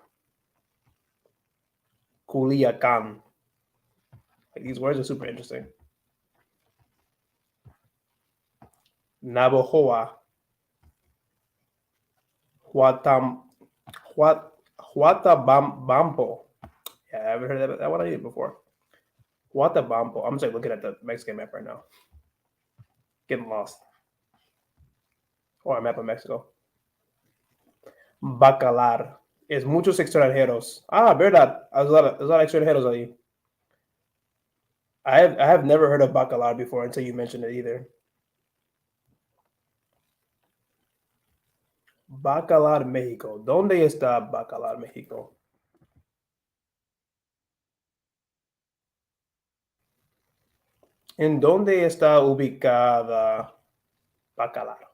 Culiacan. Like, these words are super interesting. Navojoa. Huatabampo. Yeah, I haven't heard that one either before. Huatabampo. I'm just like looking at the Mexican map right now. Getting lost. Or a map of Mexico. Bacalar. Es muchos extranjeros. Ah, verdad. There's a lot of extranjeros ahí. I have never heard of bacalar before until you mentioned it either. Bacalar, México. ¿Dónde está Bacalar, México? ¿En dónde está ubicada Bacalar?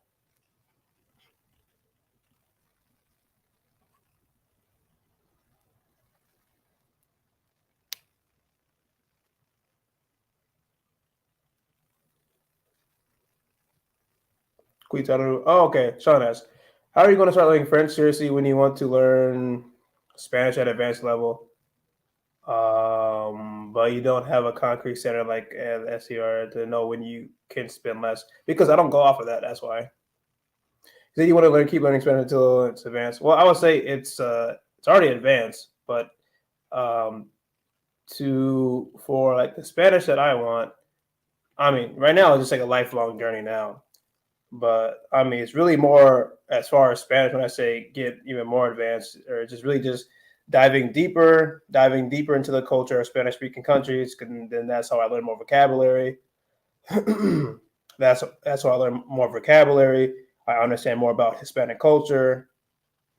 Oh, okay. Sean asks, how are you going to start learning French seriously when you want to learn Spanish at advanced level? But you don't have a concrete center like SCR to know when you can spend less, because I don't go off of that. That's why. So you want to keep learning Spanish until it's advanced. Well, I would say it's already advanced, but for like the Spanish that I want, I mean, right now it's just like a lifelong journey now. But I mean, it's really more as far as Spanish when I say get even more advanced, or just really just diving deeper into the culture of Spanish-speaking countries. Then that's how I learn more vocabulary. that's how I learn more vocabulary. I understand more about Hispanic culture,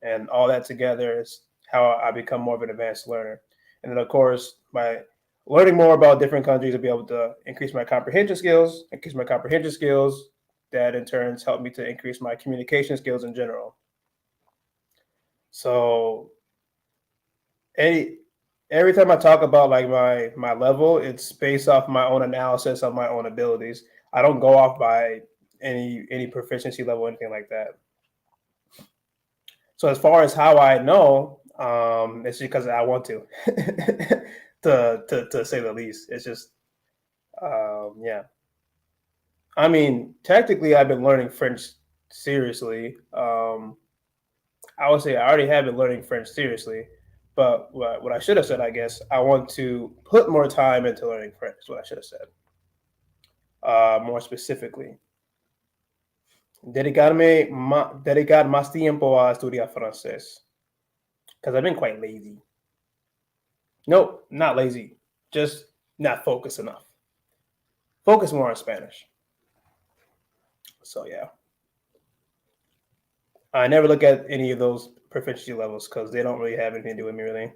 and all that together is how I become more of an advanced learner. And then, of course, by learning more about different countries, I'll be able to increase my comprehension skills. That in turn helped me to increase my communication skills in general. So every time I talk about like my level, it's based off my own analysis of my own abilities. I don't go off by any proficiency level or anything like that. So as far as how I know, it's because I want to, to say the least. It's just, yeah. I mean, technically, I've been learning French seriously. I would say I already have been learning French seriously, but what I should have said, I guess, I want to put more time into learning French. Is what I should have said. More specifically, dedicar más tiempo a estudiar francés, because I've been quite lazy. Nope, not lazy, just not focused enough. Focus more on Spanish. So yeah, I never look at any of those proficiency levels because they don't really have anything to do with me, really.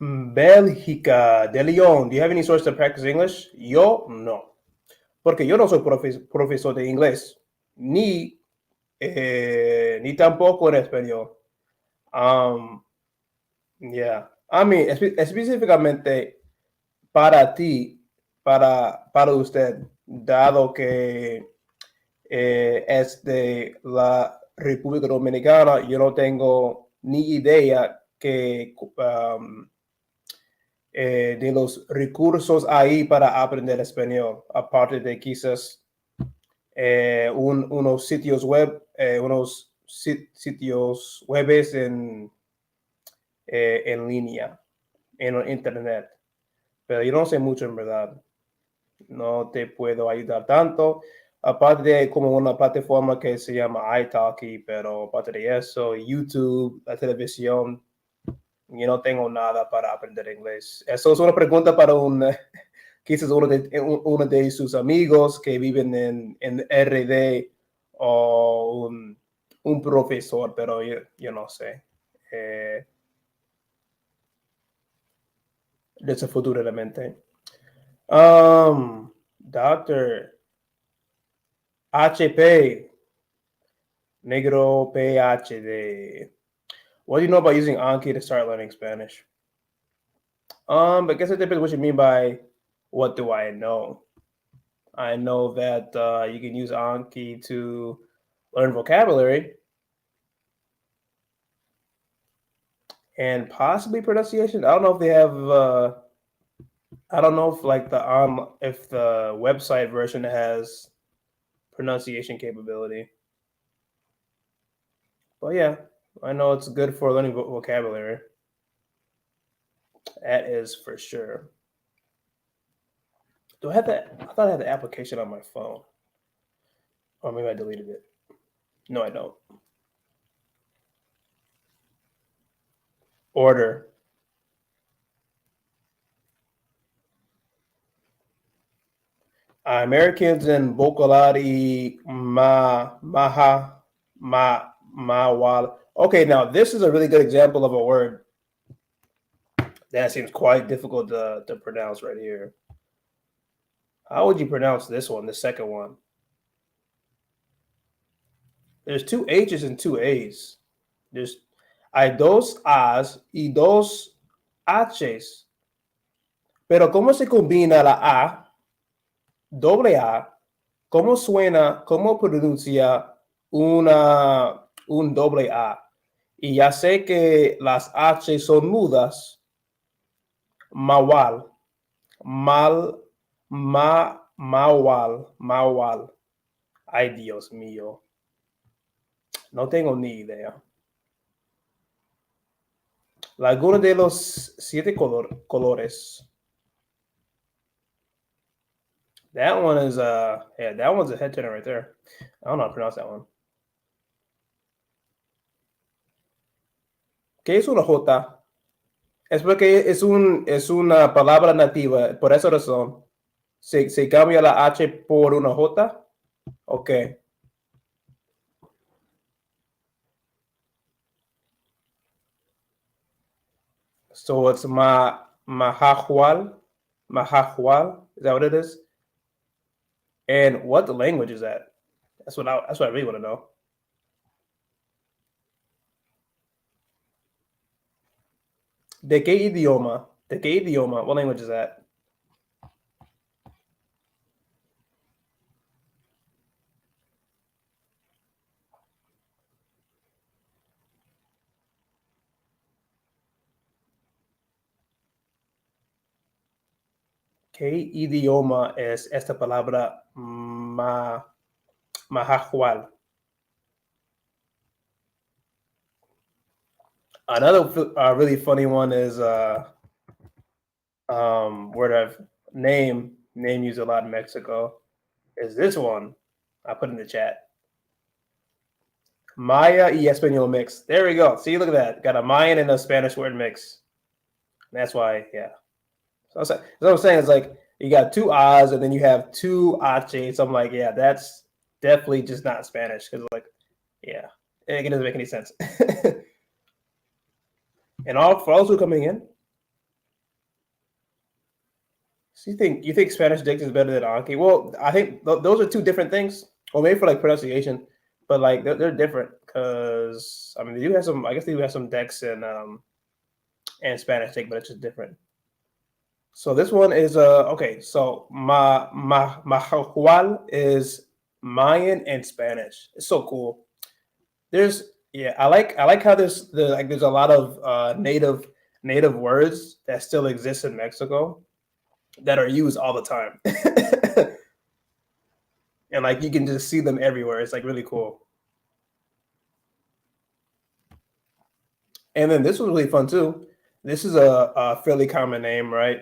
Bélgica, de León. Do you have any source to practice English? Yo no. Porque yo no soy profesor de inglés, ni tampoco en español. Yeah. I mean, específicamente para ti, para usted, dado que es de la República Dominicana, yo no tengo ni idea que de los recursos ahí para aprender español, aparte de quizás unos sitios web, sitios webs en en línea, en internet. Pero yo no sé mucho en verdad. No te puedo ayudar tanto. Aparte de como una plataforma que se llama ITALKI, pero aparte de eso, YouTube, la televisión, yo no tengo nada para aprender inglés. Eso es una pregunta para quizás uno de sus amigos que viven en RD o un profesor, pero yo no sé. Desafortunadamente. Doctor HP, negro PhD. What do you know about using Anki to start learning Spanish? I guess it depends what you mean by what do I know. I know that you can use Anki to learn vocabulary and possibly pronunciation. I don't know if they have. I don't know if like if the website version has pronunciation capability. But yeah, I know it's good for learning vocabulary. That is for sure. Do I have that? I thought I had the application on my phone. Or maybe I deleted it. No, I don't. Order. Americans in Bokolati Mawal. Okay, now this is a really good example of a word that seems quite difficult to pronounce right here. How would you pronounce this one, the second one? There's two H's and two A's. Hay dos A's y dos H's. Pero ¿cómo se combina la A, doble A? ¿Cómo suena, cómo pronuncia un doble A? Y ya sé que las H son mudas. Mawal. Mawal. Ay, Dios mío. No tengo ni idea. Alguno de los 7 colores. That one is yeah, that one's a head turner right there. I don't know how to pronounce that one. ¿Qué es una J? Es porque es una palabra nativa, por esa razón. Se cambia la H por una J. Okay. So it's Mahahual. Is that what it is? And what the language is that? That's what I really want to know. ¿De qué idioma? ¿De qué idioma? What language is that? ¿Qué idioma es esta palabra Mahahual? Another really funny one is word I've name used a lot in Mexico is this one. I put in the chat. Maya y Espanol mix. There we go. See, look at that. Got a Mayan and a Spanish word mix. That's why, yeah. So what I'm saying is like you got two A's and then you have two H's. So I'm like, yeah, that's definitely just not Spanish because like, yeah, it doesn't make any sense. And for all who are coming in, so you think Spanish diction is better than Anki? Well, I think those are two different things. Or maybe for like pronunciation, but like they're different because I mean they do have some. I guess they do have some decks and Spanish dict, but it's just different. So this one is okay. So Mahahual is Mayan and Spanish. It's so cool. I like how there's a lot of native words that still exist in Mexico that are used all the time. And like you can just see them everywhere. It's like really cool. And then this one's really fun too. This is a fairly common name, right?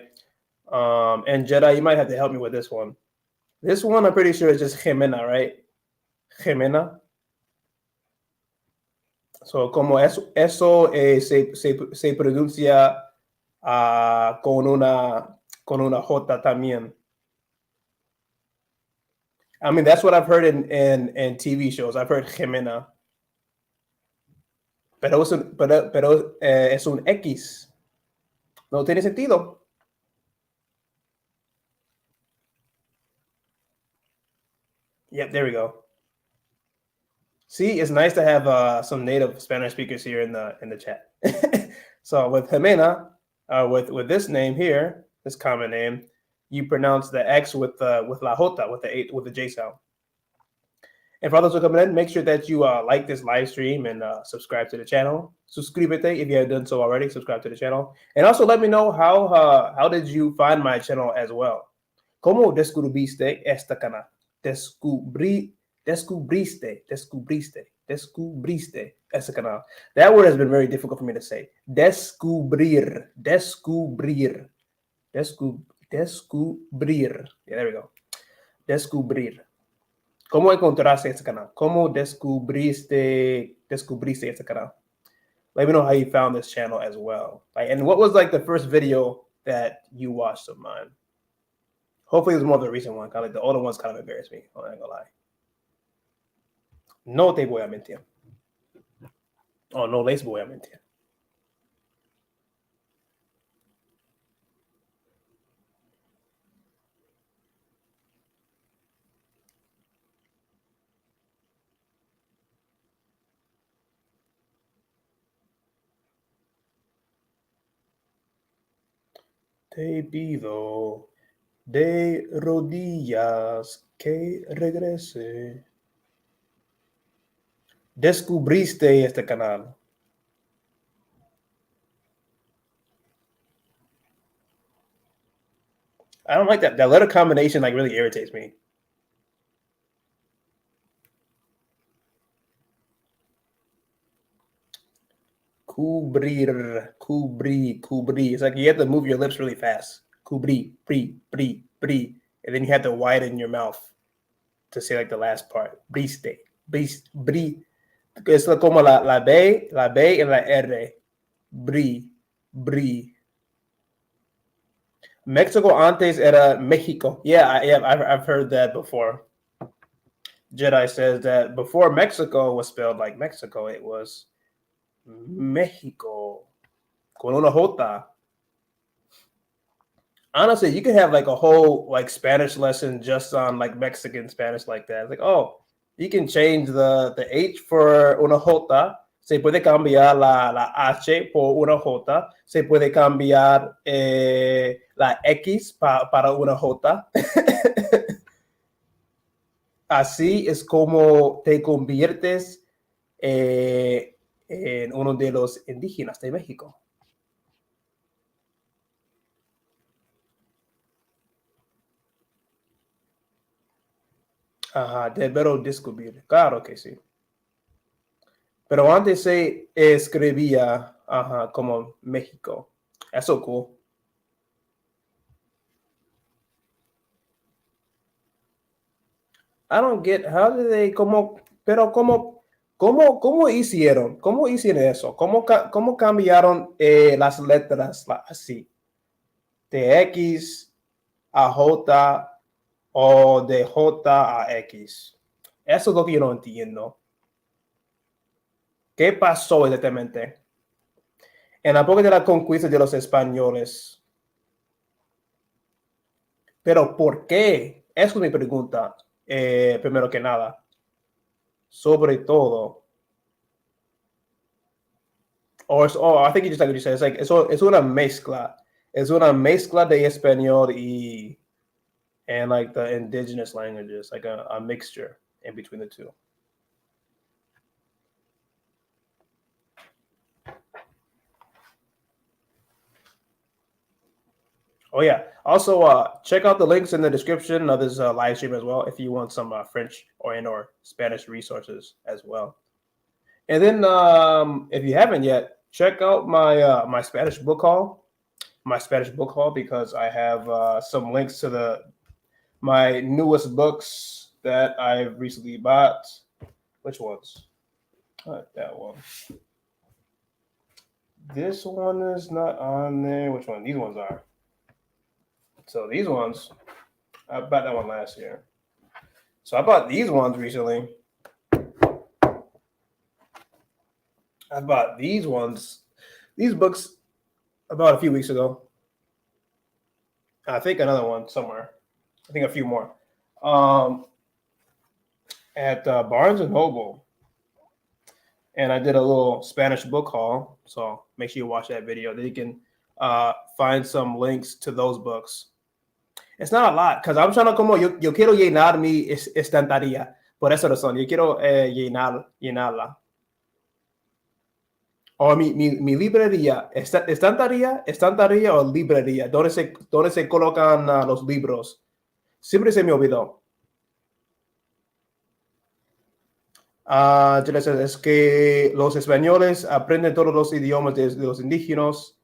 And Jedi, you might have to help me with this one. This one, I'm pretty sure is just Jimena, right? Jimena. So, como eso se pronuncia con una J también. I mean, that's what I've heard in TV shows. I've heard Jimena. Pero es un X. No tiene sentido. Yep, there we go. See, it's nice to have some native Spanish speakers here in the chat. So with Jimena, with this name here, this common name, you pronounce the X with la J, with the J sound. And for others who are coming in, make sure that you like this live stream and subscribe to the channel. Suscríbete if you haven't done so already. Subscribe to the channel, and also let me know how did you find my channel as well. ¿Cómo descubriste este canal? Descubriste este canal. That word has been very difficult for me to say. Descubrir. Yeah, there we go. Descubrir. ¿Cómo encontraste este canal? ¿Cómo descubriste este canal? Let me know how you found this channel as well. Like, and what was like the first video that you watched of mine? Hopefully it was more of the recent one. Kind of like the older ones kind of embarrass me. I'm not gonna lie. No te voy a mentir. Oh, no les voy a mentir. Te pido de rodillas que regrese. Descubriste este canal. I don't like that. That letter combination like really irritates me. Cubrir. It's like you have to move your lips really fast. Cubrir, bri. And then you have to widen your mouth to say like the last part. Briste. Bri. Es como la B and la R. Bri. Mexico antes era Mexico. Yeah, I've heard that before. Jedi says that before Mexico was spelled like Mexico, it was Mexico con una J. Honestly, you could have like a whole like Spanish lesson just on like Mexican Spanish like that. It's like, oh, you can change the H for una J. Se puede cambiar la H por una J. Se puede cambiar la X para una J. Así es como te conviertes en uno de los indígenas de México. Ajá, debo descubrir. Claro que sí. Pero antes se escribía como México. Eso cool. I don't get how did they cómo hicieron? ¿Cómo hicieron eso? ¿Cómo cambiaron las letras así? De X a J o de J a X. Eso es lo que yo no entiendo. ¿Qué pasó exactamente? En la época de la conquista de los españoles. ¿Pero por qué? Esa es mi pregunta. Primero que nada. Sobre todo. I think you just like what you said. It's like es una mezcla. Es una mezcla de español and like the indigenous languages, like a mixture in between the two. Oh yeah. Also, check out the links in the description of this live stream as well if you want some French or Spanish resources as well. And then if you haven't yet, check out my my Spanish book haul. My Spanish book haul because I have some links to my newest books that I've recently bought. Which ones? Not that one. This one is not on there. Which one? These ones are. So these ones, I bought that one last year. So I bought these ones recently. I bought these books about a few weeks ago. I think another one somewhere. I think a few more. At Barnes and Noble. And I did a little Spanish book haul. So make sure you watch that video. Then you can find some links to those books. It's not a lot, because I'm trying to como yo quiero llenar mi estantería. Por esa razón, yo quiero llenarla. O mi librería, estantería o librería, donde se colocan los libros. Siempre se me olvidó. Es que los españoles aprenden todos los idiomas de los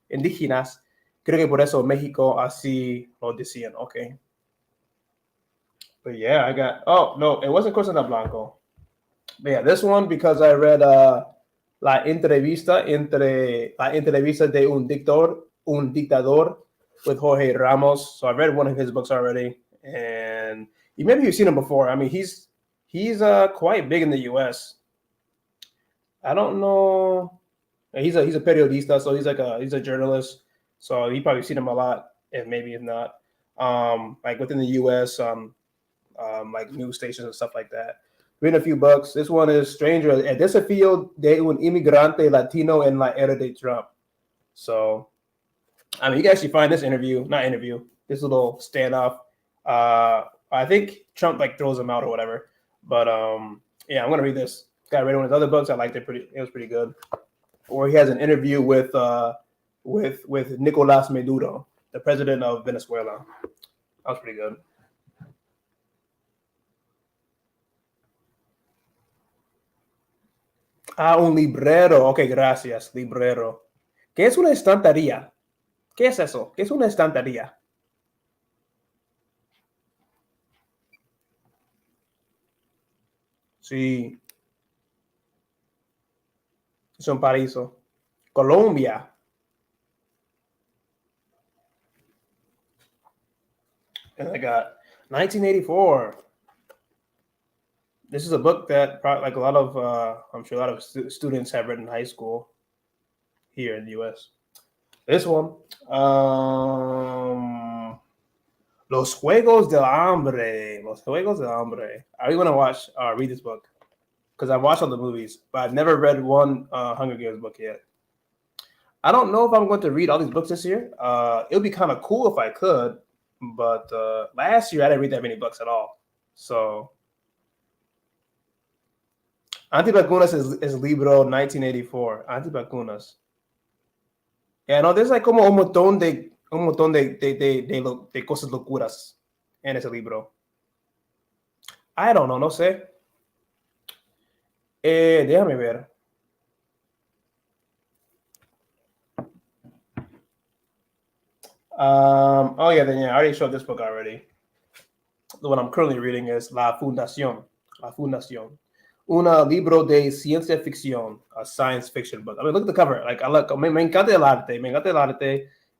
indígenas. Creo que por eso México así lo decían. Okay. But yeah, I got. Oh no, it wasn't Costa Blanco. But yeah, this one because I read la entrevista de un dictador with Jorge Ramos. So I read one of his books already, and maybe you've seen him before. I mean, he's quite big in the U.S. I don't know. He's a periodista, so he's a journalist. So you probably seen him a lot, if not. Like within the U.S. Like news stations and stuff like that. Reading a few books. This one is Stranger. El desafío de un inmigrante latino en la era de Trump. So, I mean, you can actually find this this little standoff. I think Trump like throws him out or whatever. But yeah, I'm gonna read this. Got read one of his other books. I liked it it was pretty good. Or he has an interview with Nicolas Maduro, the president of Venezuela. That was pretty good. Un librero. Ok, gracias, librero. ¿Qué es una estantería? ¿Qué es eso? ¿Qué es una estantería? Sí. Es un paraíso. Colombia. And I got 1984. This is a book that probably like a lot of, I'm sure a lot of students have read in high school here in the U.S. This one, Los Juegos del Hambre. Los Juegos del Hambre. I really want to read this book because I've watched all the movies, but I've never read one Hunger Games book yet. I don't know if I'm going to read all these books this year. It would be kind of cool if I could, but last year I didn't read that many books at all. So Antivacunas is libro 1984. Antivacunas. Yeah, no, there's like como un montón de cosas locuras en ese libro. I don't know, no sé. Déjame ver. Oh yeah, I already showed this book already. The one I'm currently reading is La Fundación. Un libro de ciencia ficción, a science fiction book. I mean, look at the cover. Like, me encanta el arte,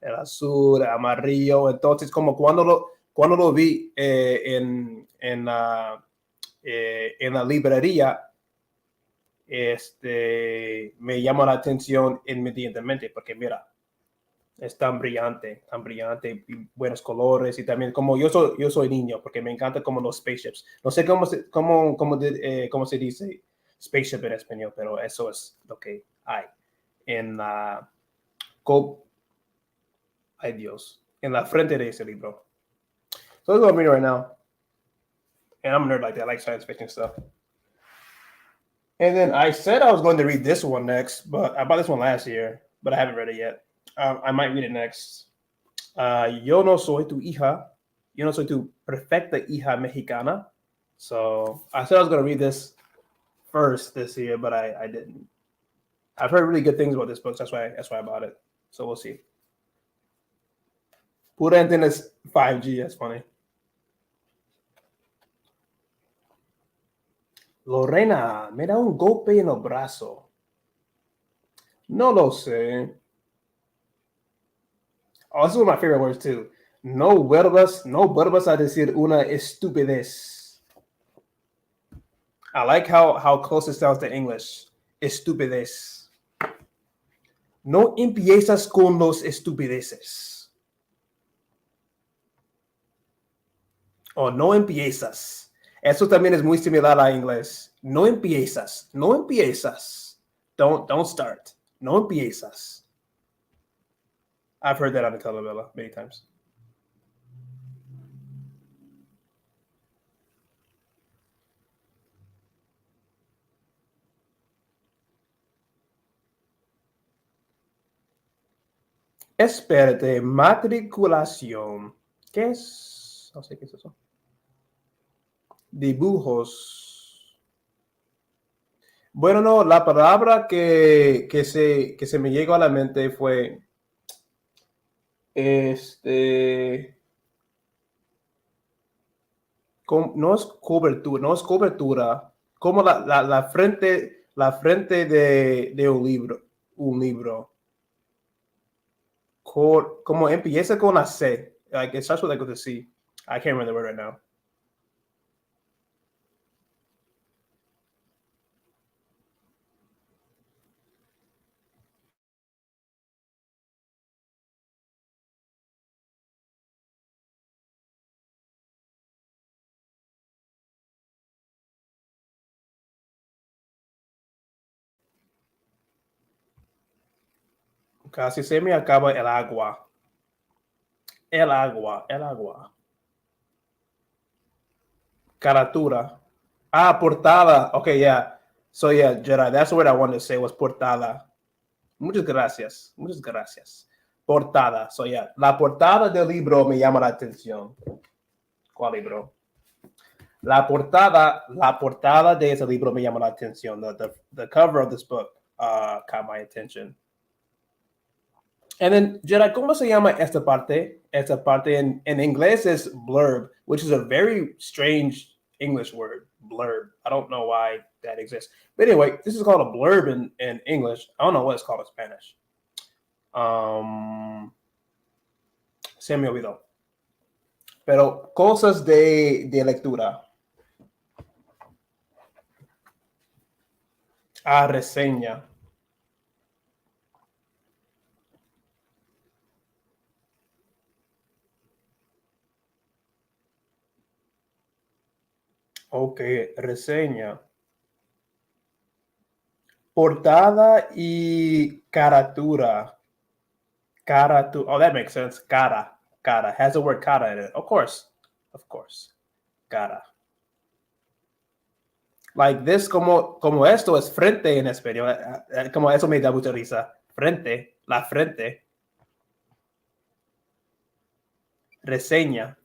el azul, el amarillo. Entonces, como cuando lo vi en la librería, me llamó la atención inmediatamente porque mira, es tan brillante, y buenos colores, y también como yo soy niño, porque me encanta como los spaceships. No sé cómo se dice spaceship en español, pero eso es lo que hay en la en la frente de ese libro. So let's go read it right now. And I'm a nerd like that. I like science fiction stuff. And then I said I was going to read this one next, but I bought this one last year, but I haven't read it yet. I might read it next. Yo no soy tu hija. Yo no soy tu perfecta hija mexicana. So I said I was going to read this first this year, but I didn't. I've heard really good things about this book. That's why I bought it. So we'll see. Pura antennas 5G. That's funny. Lorena, me da un golpe en el brazo. No lo sé. Oh, this is one of my favorite words too. No vuelvas a decir una estupidez. I like how close it sounds to English. Estupidez. No empiezas con los estupideces. O no empiezas. Eso también es muy similar a inglés. No empiezas. No empiezas. Don't start. No empiezas. I've heard that on the telenovela many times. Espérate, matriculación. ¿Qué es? No sé qué es eso. Dibujos. Bueno, no, la palabra que se me llegó a la mente fue no es cobertura, como la frente de un libro. Como empieza con la C. Like it starts with like with a C. I can't remember the word right now. Casi se me acaba el agua. El agua. Caratura. Ah, portada. Okay, yeah. So yeah, Jedi, that's the word I wanted to say was portada. Muchas gracias. Portada. So yeah, la portada del libro me llama la atención. ¿Cuál libro? La portada de ese libro me llama la atención. The cover of this book caught my attention. And then, Jedi, ¿cómo se llama esta parte? Esta parte en inglés es blurb, which is a very strange English word, blurb. I don't know why that exists. But anyway, this is called a blurb in English. I don't know what it's called in Spanish. Se me olvidó. Pero cosas de lectura. Reseña. Ok, reseña. Portada y caratura. Oh, that makes sense. Cara has the word cara in it. Of course. Cara. Like this, como esto es frente en español. Como eso me da mucha risa. Frente, la frente. Reseña.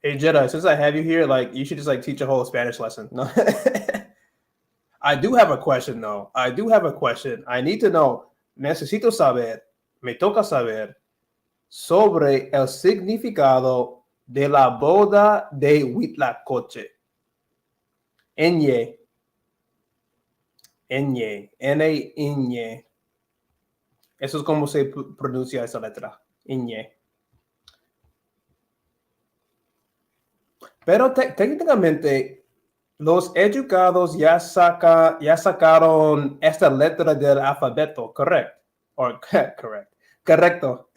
Hey Jedi, since I have you here, like you should just like teach a whole Spanish lesson. No. I do have a question though. I need to know. Necesito saber. Me toca saber sobre el significado de la boda de Huitlacoche. Ñe. N-A-Ñe. Eso es como se pronuncia esa letra. Ñe. Pero técnicamente los educados ya sacaron esta letra del alfabeto, correcto. Correcto.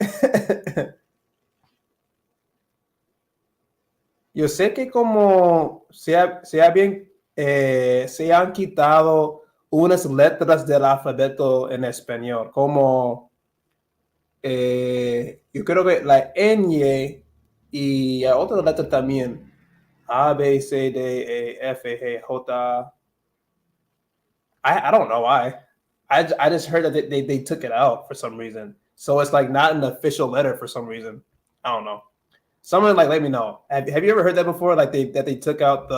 Yo sé que como se han quitado unas letras del alfabeto en español, como yo creo que la ñ y otra letra también. A, B, C, D, E, F, G, J. I don't know why. I just heard that they took it out for some reason. So it's like not an official letter for some reason. I don't know. Someone like let me know. Have you ever heard that before? Like they took out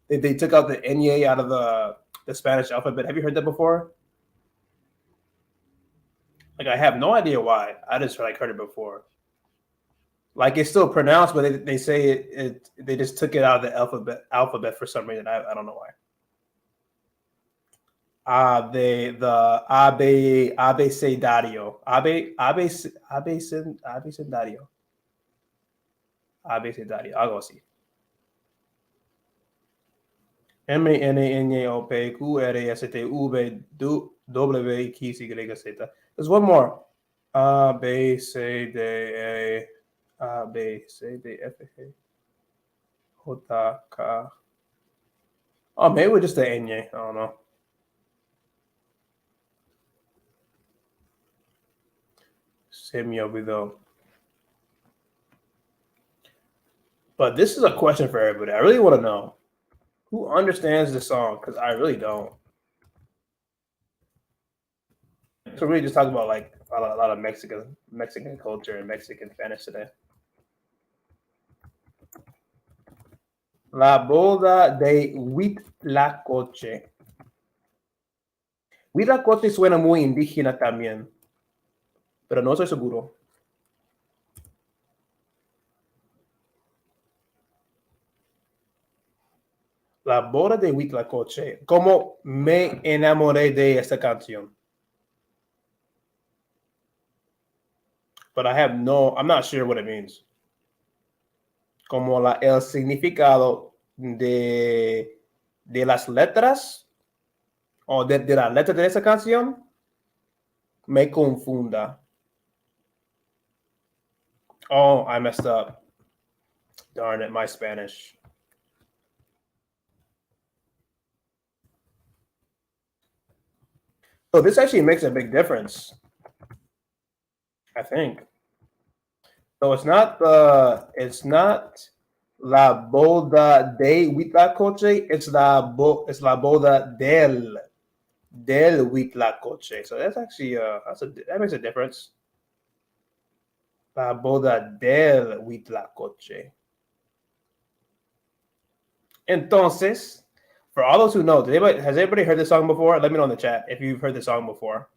they took out the Nye out of the Spanish alphabet. Have you heard that before? Like I have no idea why. I just like heard it before. Like it's still pronounced, but they say they just took it out of the alphabet for some reason. I don't know why. The abecedario. Abecedario. Abecedario. Algo así. MNNOPQRSTV There's one more. A B C D E A B C D F G J K. Oh, maybe we're just the N. I don't know. Se me olvidó. But this is a question for everybody. I really want to know who understands the song because I really don't. So we're just talking about like a lot of Mexican culture and Mexican Spanish today. La boda de Huitlacoche. Huitlacoche suena muy indígena también, pero no estoy seguro. La boda de Huitlacoche. ¿Cómo me enamoré de esta canción? But I'm not sure what it means. Como el significado de las letras o de la letra de esa canción me confunda. Oh, I messed up. Darn it, my Spanish. So this actually makes a big difference, I think. So it's not la boda de Huitlacoche, it's la boda del Huitlacoche. So that's actually that makes a difference. La boda del Huitlacoche. Entonces, for all those who know, has anybody heard this song before? Let me know in the chat if you've heard this song before.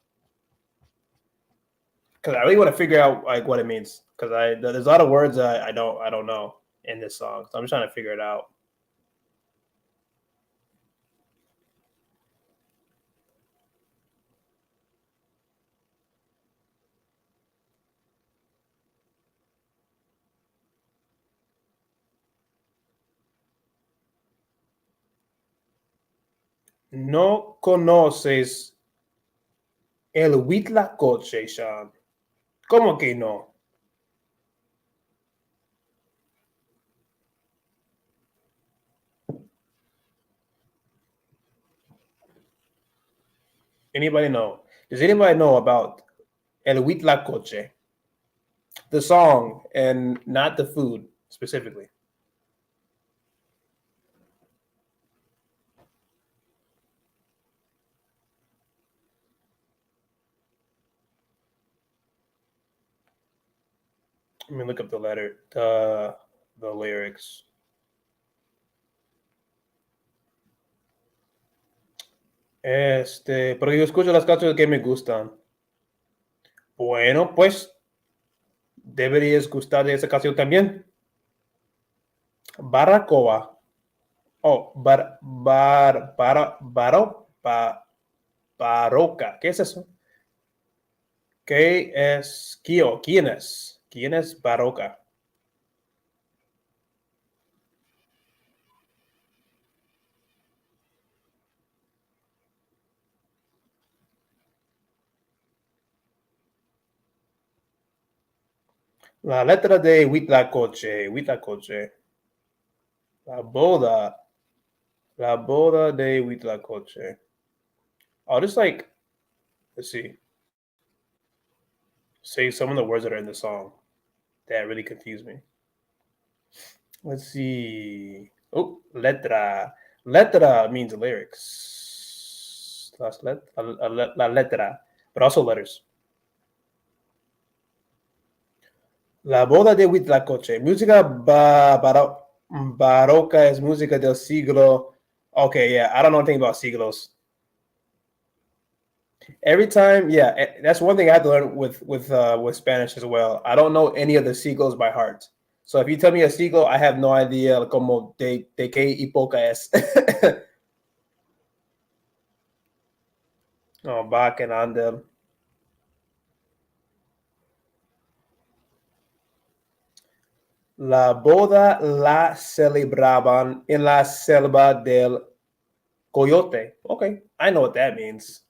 Because I really want to figure out like what it means. Because there's a lot of words that I don't know in this song, so I'm just trying to figure it out. No conoces el Huitlacoche, Sean. ¿Cómo que no? Anybody know? Does anybody know about el Huitlacoche? The song and not the food specifically. Let me look up the lyrics. Porque yo escucho las canciones que me gustan. Bueno, pues deberías gustar de esa canción también. Baracoa. Oh, Baroca. ¿Qué es eso? ¿Qué es? ¿Quién es? ¿Quién es Baroca? La letra de Huitlacoche. La boda de Huitlacoche. I'll just like, let's see. Say some of the words that are in the song that really confuse me. Let's see. Oh, letra. Letra means lyrics. La letra, but also letters. La boda de Huitlacoche. Música barroca es música del siglo. Okay, yeah, I don't know anything about siglos. Every time, yeah, that's one thing I have to learn with Spanish as well. I don't know any of the siglos by heart. So if you tell me a siglo, I have no idea como de qué época es. Oh, Bach and Andel. La boda la celebraban en la selva del coyote. Okay, I know what that means.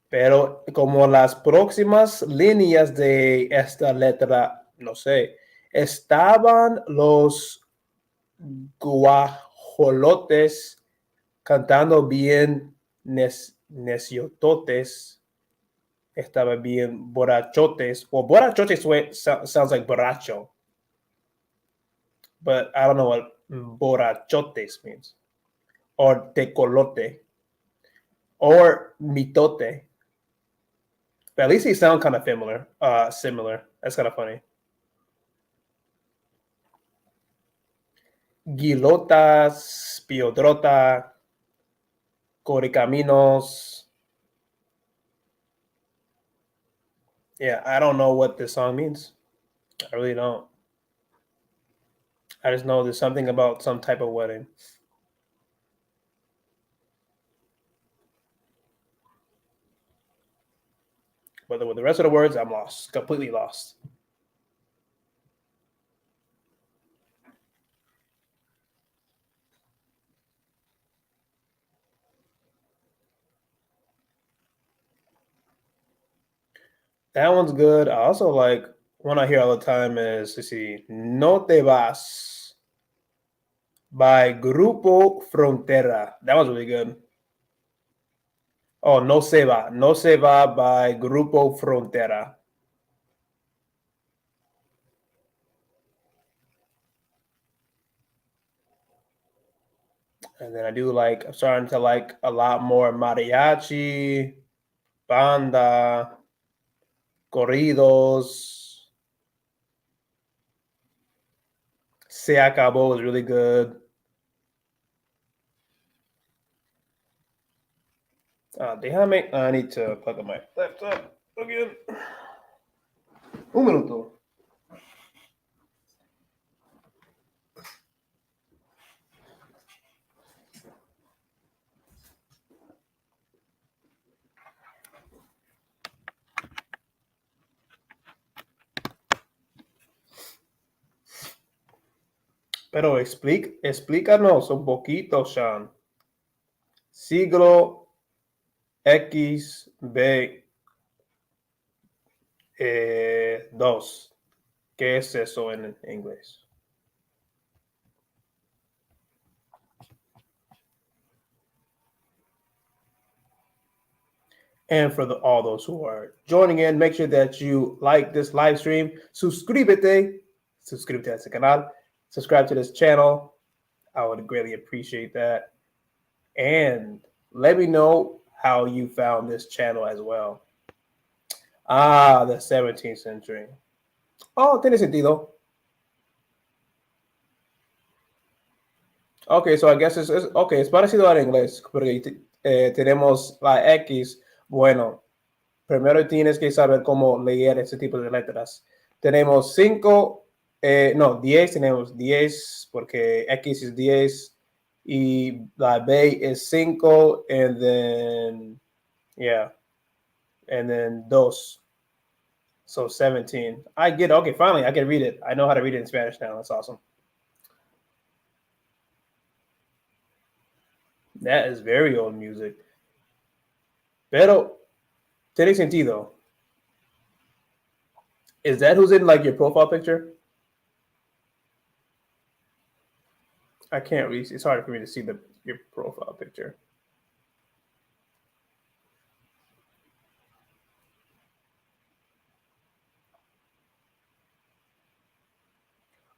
Pero como las próximas líneas de esta letra, no sé, estaban los guajolotes cantando bien neciototes, estaba bien borrachotes. Well, borrachotes sounds like borracho, but I don't know what borrachotes means. Or tecolote, or mitote. But at least they sound kind of similar. Similar. That's kind of funny. Guilotas, Piodrota, Coricaminos. Yeah, I don't know what this song means. I really don't. I just know there's something about some type of wedding. But with the rest of the words, I'm lost. Completely lost. That one's good. I also like one I hear all the time is, let's see, No Te Vas by Grupo Frontera. That one's really good. Oh, No Se Va. No Se Va by Grupo Frontera. And then I'm starting to like a lot more mariachi, banda, corridos. Se Acabó is really good. Déjame, I need to plug up my laptop again. Un minuto. Pero explícanos un poquito, Sean. Siglo X, B, 2. ¿Qué es eso en inglés? And for all those who are joining in, make sure that you like this live stream. Suscríbete a este canal. Subscribe to this channel. I would greatly appreciate that. And let me know how you found this channel as well. The 17th century. Oh, tiene sentido. Okay, so I guess es parecido al inglés, porque tenemos la X. Bueno, primero tienes que saber cómo leer ese tipo de letras. Tenemos 5, no, 10, tenemos 10, porque X es 10, y la B es 5, and then, yeah, and then 2. So 17. I get it. Okay, finally, I can read it. I know how to read it in Spanish now. That's awesome. That is very old music. Pero, tiene sentido. Is that who's in like your profile picture? I can't really see. It's hard for me to see your profile picture.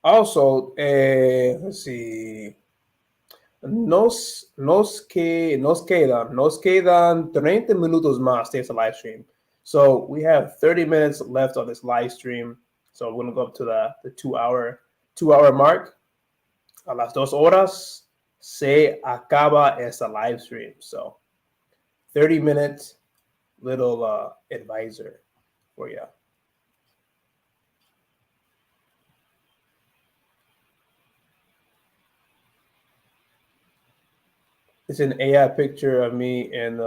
Also, let's see. Nos quedan 30 minutos más de este live stream. So we have 30 minutes left on this live stream. So we're gonna go up to the 2 hour mark. A las 2 horas se acaba esta live stream. So 30-minute little advisor for you. It's an AI picture of me and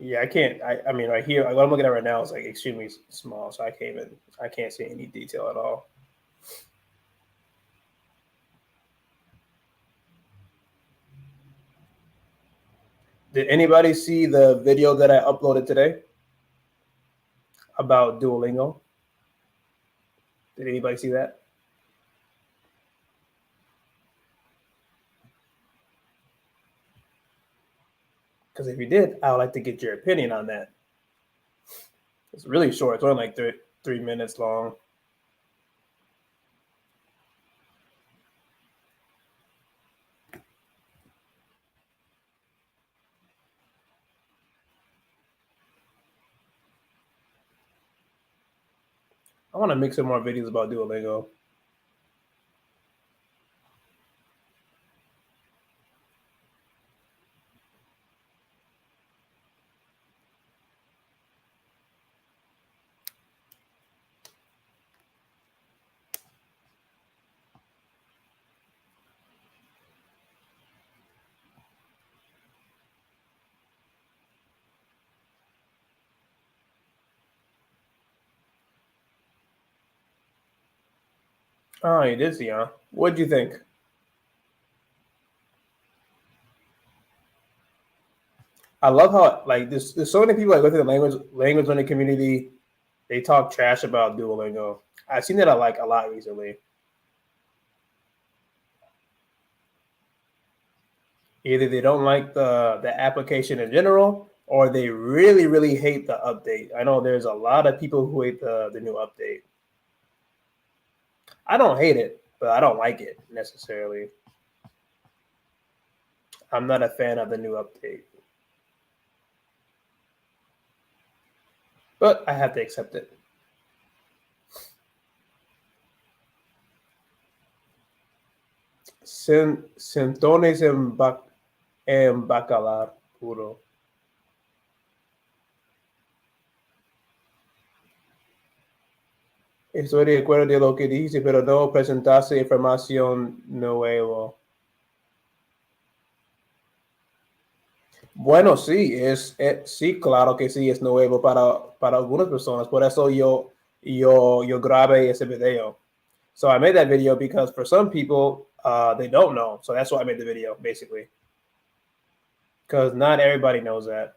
yeah, I can't. I mean, right here, what I'm looking at right now is like extremely small, so I can't see any detail at all. Did anybody see the video that I uploaded today about Duolingo? Did anybody see that? Because if you did, I would like to get your opinion on that. It's really short. It's only like 3 minutes long. I want to make some more videos about Duolingo. Oh, you did see, huh? What'd you think? I love how like there's so many people like within the language learning community, they talk trash about Duolingo. I've seen that a lot recently. Either they don't like the application in general, or they really hate the update. I know there's a lot of people who hate the new update. I don't hate it, but I don't like it necessarily. I'm not a fan of the new update, but I have to accept it. Centones en bacalar puro. Estoy de acuerdo de lo que dice, pero no presentaste información nueva. Bueno, sí, sí, claro que sí, es nuevo para algunas personas. Por eso yo grabé ese video. So I made that video because for some people, they don't know. So that's why I made the video, basically. Because not everybody knows that.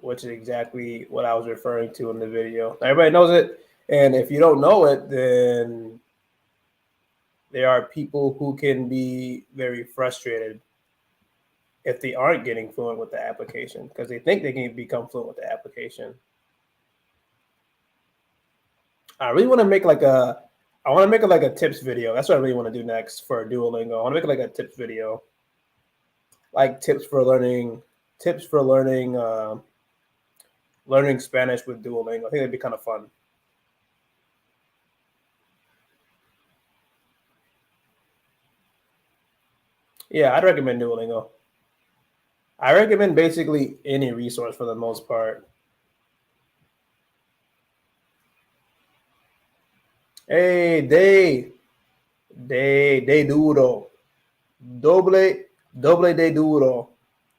Which is exactly what I was referring to in the video. Everybody knows it. And if you don't know it, then there are people who can be very frustrated if they aren't getting fluent with the application because they think they can become fluent with the application. I really want to make like a tips video. That's what I really want to do next for Duolingo. I want to make like a tips video, like tips for learning learning Spanish with Duolingo. I think that'd be kind of fun. Yeah, I'd recommend Duolingo. I recommend basically any resource for the most part. Hey, de duro. Doble de duro.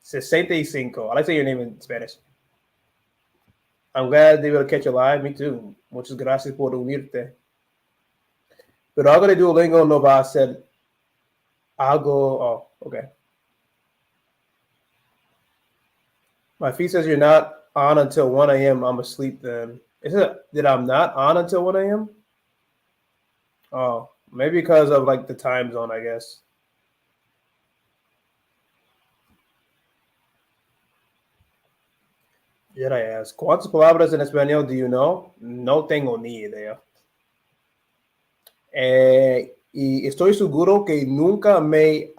65. I like to say your name in Spanish. I'm glad they will catch you live. Me too. Muchas gracias por unirte. Pero algo de Duolingo no va a ser algo. Oh, okay. My feed says you're not on until 1 a.m. I'm asleep then. Is it that I'm not on until 1 a.m.? Oh, maybe because of like the time zone, I guess. Did I ask? ¿Cuántas palabras en español do you know? No tengo ni idea. Y estoy seguro que nunca me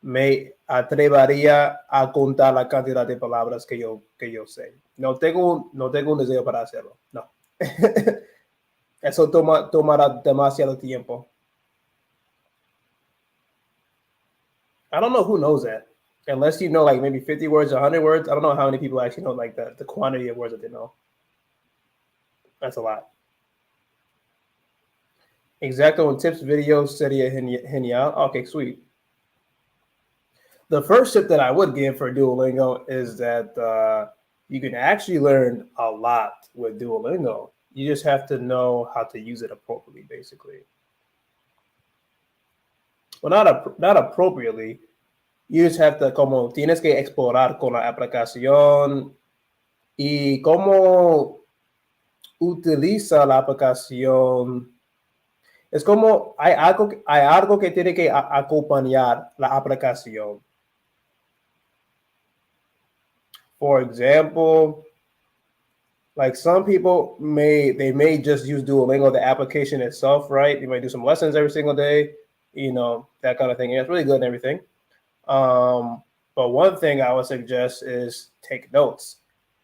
me atrevería a contar la cantidad de palabras que yo sé. No tengo un deseo para hacerlo. No. Eso tomará demasiado tiempo. I don't know who knows that. Unless you know like maybe 50 words, 100 words. I don't know how many people actually know like the quantity of words that they know. That's a lot. Exacto, un tips video sería genial. Okay, sweet. The first tip that I would give for Duolingo is that you can actually learn a lot with Duolingo. You just have to know how to use it appropriately, basically. Well, not appropriately. You just have to, como tienes que explorar con la aplicación y cómo utiliza la aplicación. Es como hay algo que tiene que acompañar la aplicación. For example, like some people may just use Duolingo, the application itself, right? You might do some lessons every single day, you know, that kind of thing. And it's really good and everything. But one thing I would suggest is take notes.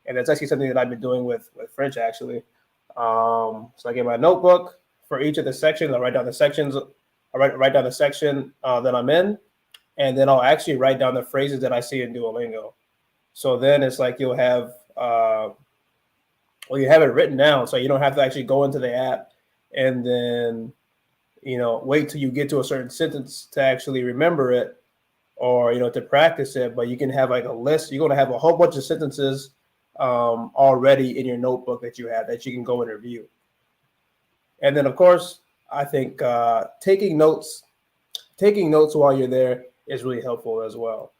And that's actually something that I've been doing with French, actually. So I get my notebook for each of the sections. I'll write down the sections. I write down the section that I'm in. And then I'll actually write down the phrases that I see in Duolingo. So then it's like you'll have, you have it written down. So you don't have to actually go into the app and then, wait till you get to a certain sentence to actually remember it or, to practice it. But you can have like a list. You're going to have a whole bunch of sentences already in your notebook that you have that you can go and review. And then, of course, I think taking notes while you're there is really helpful as well.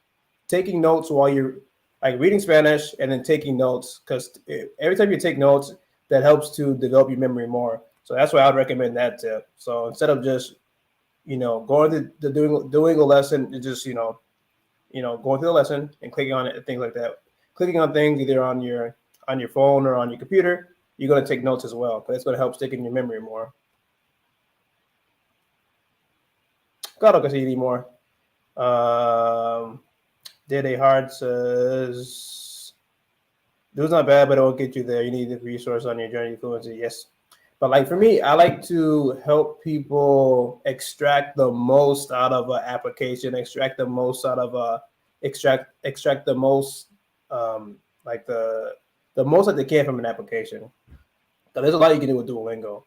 Taking notes while you're like reading Spanish and then taking notes, because every time you take notes, that helps to develop your memory more. So that's why I'd recommend that tip. So instead of just, going to doing a lesson, you just, going through the lesson and clicking on it and things like that. Clicking on things either on your phone or on your computer, you're going to take notes as well, because it's going to help stick in your memory more. Claro que sí, more. Dede Hard says, "Dude's not bad, but it won't get you there. You need the resource on your journey to fluency." Yes. But like for me, I like to help people extract the most out of an application, extract the most out of extract the most, like the most that they can from an application. So there's a lot you can do with Duolingo.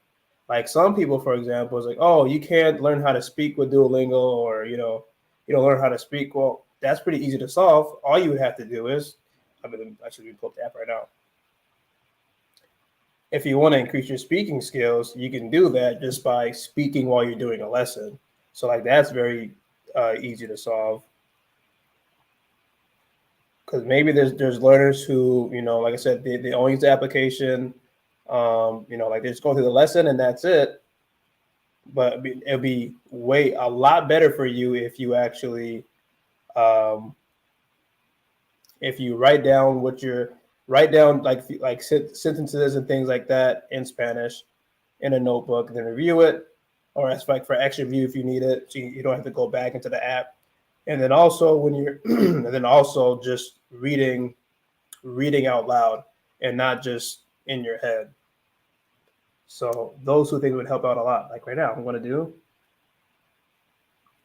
Like some people, for example, is like, oh, you can't learn how to speak with Duolingo, or you don't learn how to speak. Well, that's pretty easy to solve. All you would have to do is, actually pull up the app right now. If you want to increase your speaking skills, you can do that just by speaking while you're doing a lesson. So like that's very easy to solve. Because maybe there's learners who, like I said, they only use the application, like they just go through the lesson and that's it. But it'll be a lot better for you if you actually, if you write down like sentences and things like that in Spanish in a notebook, and then review it, or ask like for extra review if you need it, so you don't have to go back into the app. And then also when you're, and then also just reading out loud and not just in your head. So those two things would help out a lot. Like right now, I'm going to do.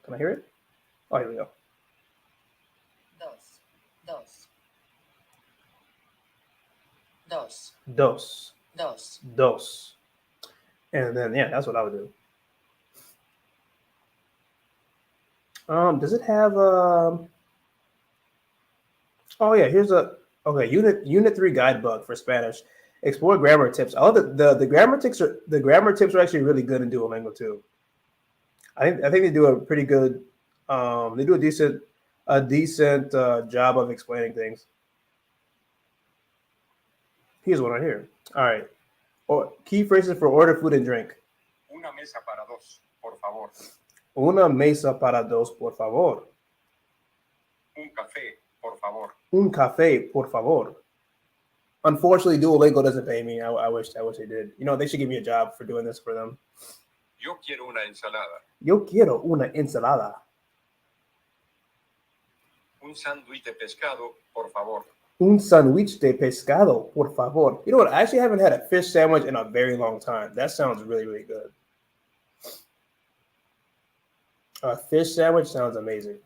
Can I hear it? Oh, here we go. Dos. And then that's what I would do. Does it have oh yeah, here's unit 3 guidebook for Spanish. Explore grammar tips. Oh, the grammar tips are actually really good in Duolingo too. I think they do a pretty good they do a decent job of explaining things. Here's one right here. All right. Key phrases for order, food, and drink. Una mesa para dos, por favor. Una mesa para dos, por favor. Un café, por favor. Un café, por favor. Unfortunately, Duolingo doesn't pay me. I wish they did. They should give me a job for doing this for them. Yo quiero una ensalada. Yo quiero una ensalada. Un sándwich de pescado, por favor. Un sándwich de pescado, por favor. You know what? I actually haven't had a fish sandwich in a very long time. That sounds really, really good. A fish sandwich sounds amazing.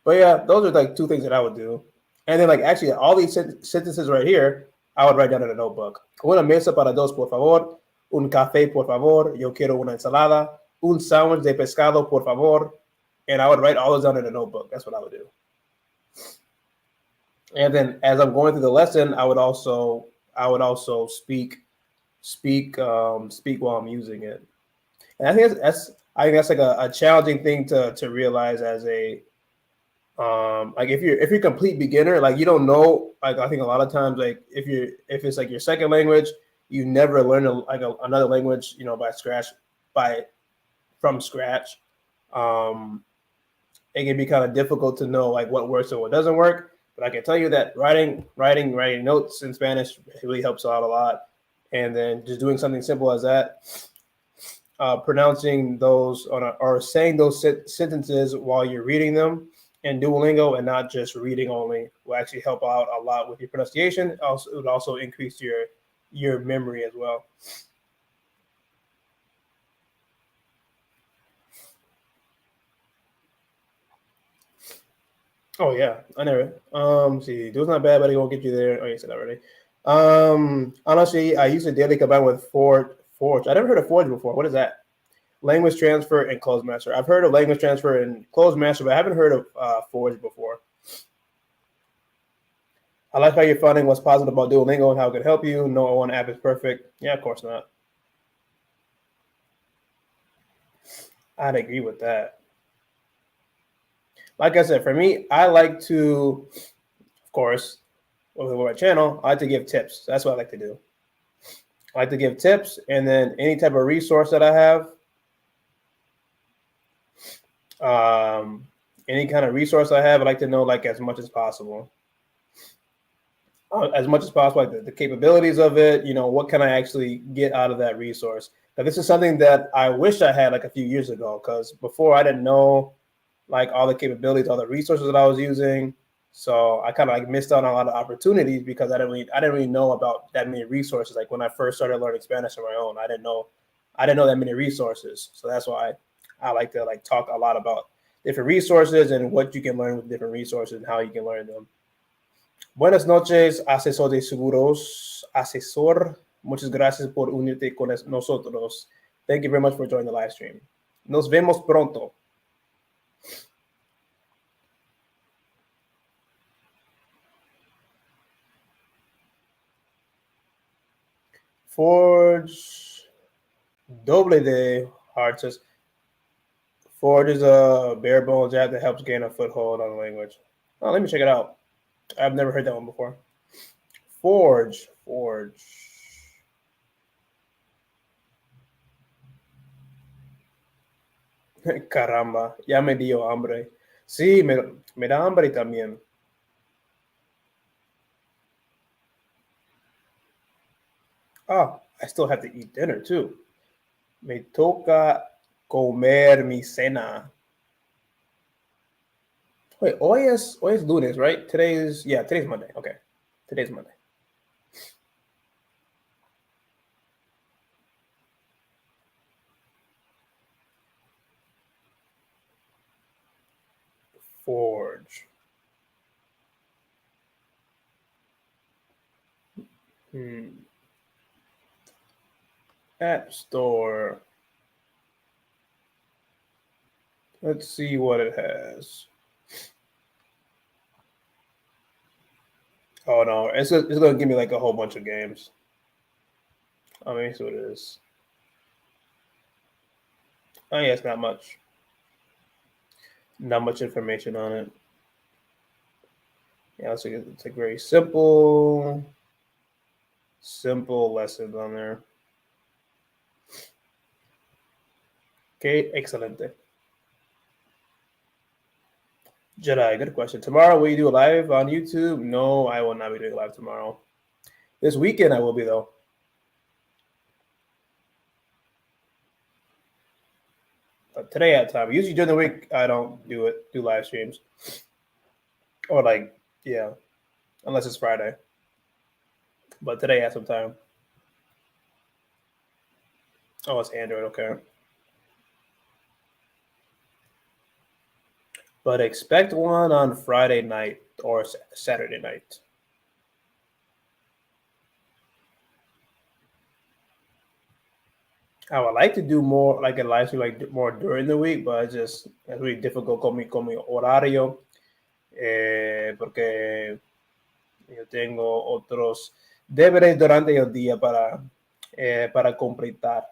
But yeah, those are like two things that I would do. And then like actually all these sentences right here, I would write down in a notebook. Una mesa para dos, por favor. Un café, por favor. Yo quiero una ensalada. Un sándwich de pescado, por favor. And I would write all those down in a notebook. That's what I would do. And then as I'm going through the lesson, I would also speak while I'm using it. And I think that's like a challenging thing to realize as a like if you're a complete beginner, like you don't know, like I think a lot of times, like if it's like your second language, you never learn another language, you know, from scratch. It can be kind of difficult to know like what works and what doesn't work. But I can tell you that writing notes in Spanish really helps out a lot. And then just doing something simple as that, pronouncing those or saying those sentences while you're reading them in Duolingo and not just reading only will actually help out a lot with your pronunciation. It would also increase your memory as well. Oh yeah, I never. See, it was not bad, but it won't get you there. Oh, you said that already. Honestly, I used a daily combined with Forge. I never heard of Forge before. What is that? Language transfer and closed master. I've heard of language transfer and closed master, but I haven't heard of Forge before. I like how you're finding what's positive about Duolingo and how it can help you. No one app is perfect. Yeah, of course not. I'd agree with that. Like I said, for me, I like to, of course, with my channel, I like to give tips. That's what I like to do. I like to give tips, and then any type of resource that I have, any kind of resource I have, I like to know like as much as possible. Like the capabilities of it, you know, what can I actually get out of that resource? Now, this is something that I wish I had like a few years ago, because before I didn't know like all the capabilities, all the resources that I was using. So I kind of like missed out on a lot of opportunities because I didn't really know about that many resources. Like when I first started learning Spanish on my own, I didn't know that many resources. So that's why I like to like talk a lot about different resources and what you can learn with different resources and how you can learn them. Buenas noches, asesor de seguros, asesor. Muchas gracias por unirte con nosotros. Thank you very much for joining the live stream. Nos vemos pronto. Forge doble de hard says Forge is a bare bones app that helps gain a foothold on the language. Oh, let me check it out. I've never heard that one before. Forge. Caramba, ya me dio hambre. Sí, me da hambre también. Oh, I still have to eat dinner too. Me toca comer mi cena. Wait, hoy es lunes, right? Today's Monday. Okay, today's Monday. Forge. App Store. Let's see what it has. Oh no, it's gonna give me like a whole bunch of games. I mean, so it is. Oh yeah, it's not much. Not much information on it. Yeah, it's a very simple lesson on there. Okay, excelente. Jedi, good question. Tomorrow, will you do a live on YouTube? No, I will not be doing a live tomorrow. This weekend, I will be though. But today at time. Usually during the week, I don't do live streams. Or like, yeah, unless it's Friday. But today I have some time. Oh, it's Android, okay. But expect one on Friday night or Saturday night. I would like to do more like a live stream like more during the week, but it's really difficult con mi horario porque yo tengo otros deberes durante el día para completar.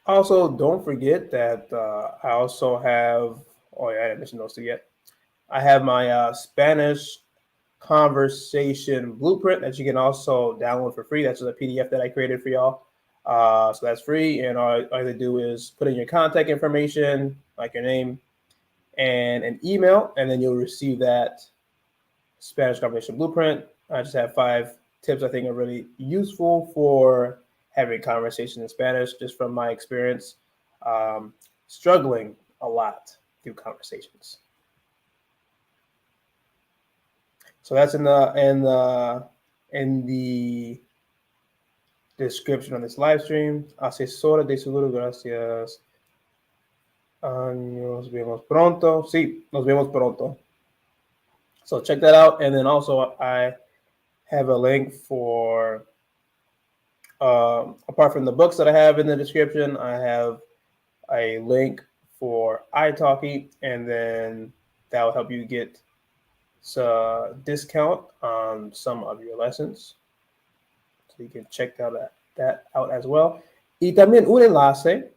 Also, don't forget that I also have, oh yeah, I didn't mention those two yet. I have my Spanish conversation blueprint that you can also download for free. That's a PDF that I created for y'all. So that's free. And all I have to do is put in your contact information, like your name and an email, and then you'll receive that Spanish conversation blueprint. I just have 5 tips I think are really useful for having conversation in Spanish, just from my experience, struggling a lot through conversations. So that's in the description of this live stream. Asesora de seguro, gracias. Nos vemos pronto. Sí, nos vemos pronto. So check that out. And then also I have a link for, apart from the books that I have in the description, I have a link for ITALKI, and then that will help you get a discount on some of your lessons. So you can check that out as well. Y también un enlace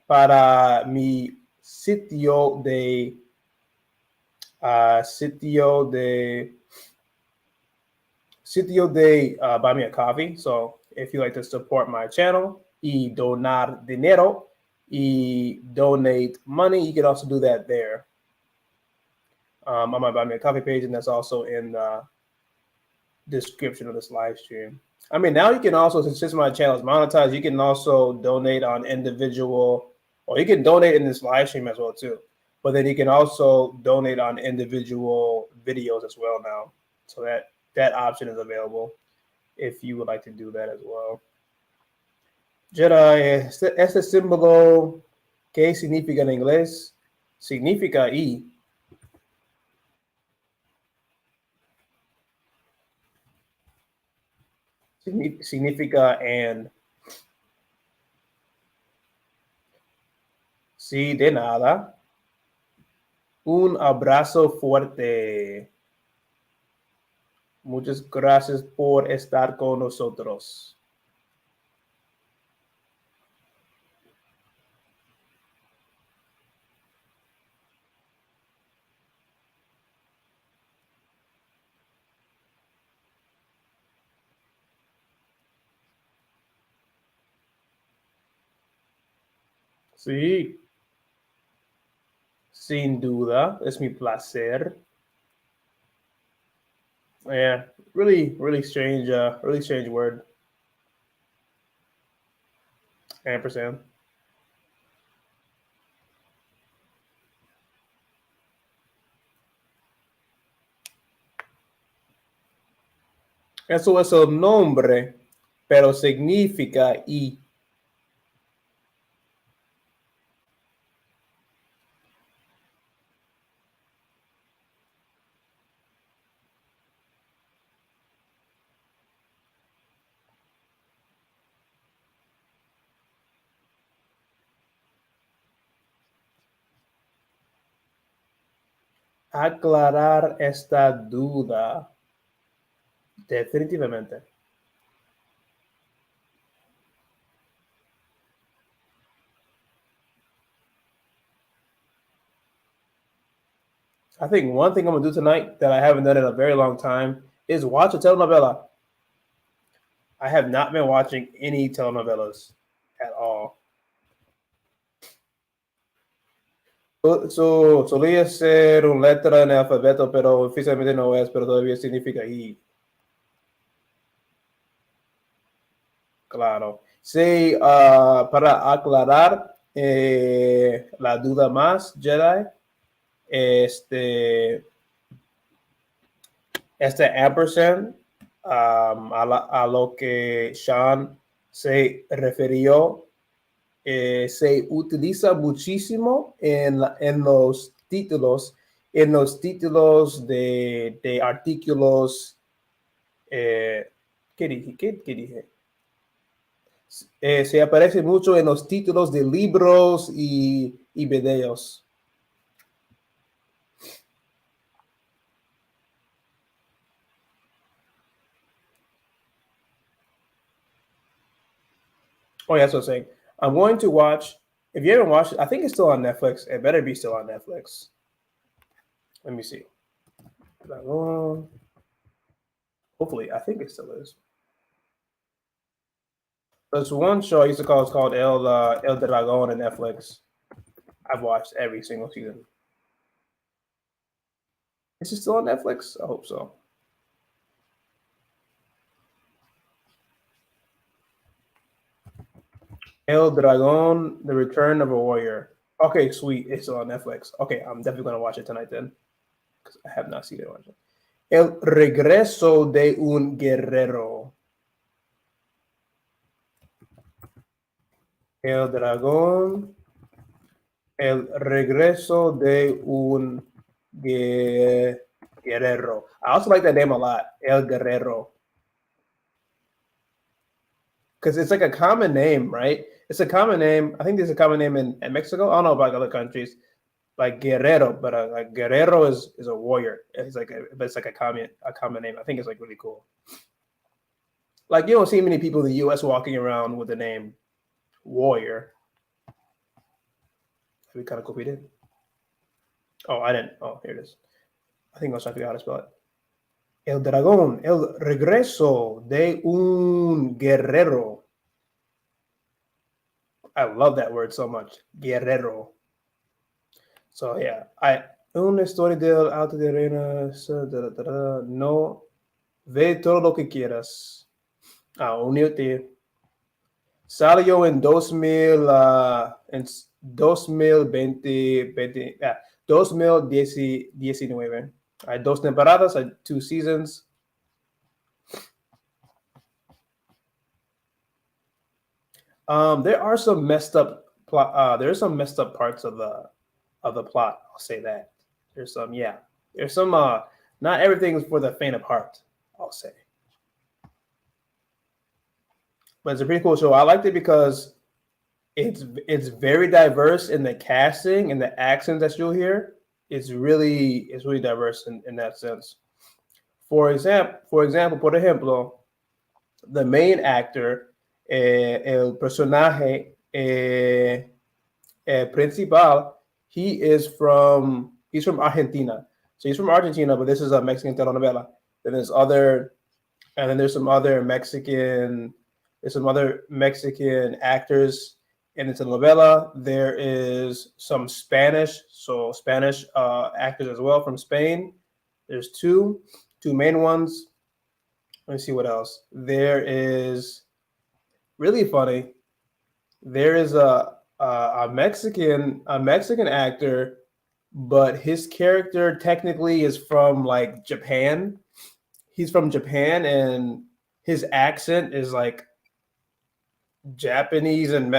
para mi sitio de buy me a coffee. So if you like to support my channel y donar dinero y donate money, you can also do that there. On my buy me a coffee page, and that's also in the description of this live stream. I mean, now you can also, since my channel is monetized, you can also donate on individual, or you can donate in this live stream as well too. But then you can also donate on individual videos as well now. So that option is available if you would like to do that as well. Jedi, este símbolo, ¿qué significa en inglés? Significa y. Significa and. Sí, de nada. Un abrazo fuerte. Muchas gracias por estar con nosotros. Sí, sin duda, es mi placer. Yeah, really strange word. Ampersand. Eso es el nombre, pero significa y. Aclarar esta duda. Definitivamente. I think one thing I'm gonna do tonight that I haven't done in a very long time is watch a telenovela. I have not been watching any telenovelas at all. Solía ser una letra en el alfabeto, pero oficialmente no es, pero todavía significa I. Claro. Sí, para aclarar la duda más, Jedi, este ampersand, a lo que Sean se refirió, se utiliza muchísimo en los títulos de artículos. ¿Qué dije? ¿Qué dije? Se aparece mucho en los títulos de libros y videos. Oh, yeah, that's what I'm saying. I'm going to watch. If you haven't watched it, I think it's still on Netflix. It better be still on Netflix. Let me see. Hopefully, I think it still is. There's one show I used to call. It's called El Dragon on Netflix. I've watched every single season. Is it still on Netflix? I hope so. El Dragon: The Return of a Warrior. Okay, sweet. It's on Netflix. Okay, I'm definitely gonna watch it tonight then, because I have not seen it. El Regreso de un Guerrero. El Dragón. El Regreso de un Guerrero. I also like that name a lot. El Guerrero. Because it's like a common name, right? It's a common name. I think there's a common name in Mexico. I don't know about other countries, like Guerrero, but like Guerrero is a warrior. It's like but it's like a common name. I think it's like really cool. Like you don't see many people in the U.S. walking around with the name Warrior. We kind of copied it. Oh, I didn't. Oh, here it is. I think I was trying to figure out how to spell it. El Dragón, el regreso de un guerrero. I love that word so much. Guerrero. So yeah, una historia del alto de reina. No, ve todo lo que quieras. Unirte. Salió en 2019. Hay 2 temporadas, hay 2 seasons. There are some messed up plot. There's some messed up parts of the plot. I'll say that. There's some. There's some. Not everything is for the faint of heart. I'll say. But it's a pretty cool show. I liked it because it's very diverse in the casting and the accents that you'll hear. It's really diverse in that sense. For example, por ejemplo, the main actor, el personaje principal, he's from Argentina. So he's from Argentina, but this is a Mexican telenovela. Then there's some other Mexican actors in the telenovela. There is some Spanish actors as well from Spain. There's two main ones. Let me see what else. There is really funny. There is a Mexican actor, but his character technically is from like Japan. He's from Japan, and his accent is like Japanese and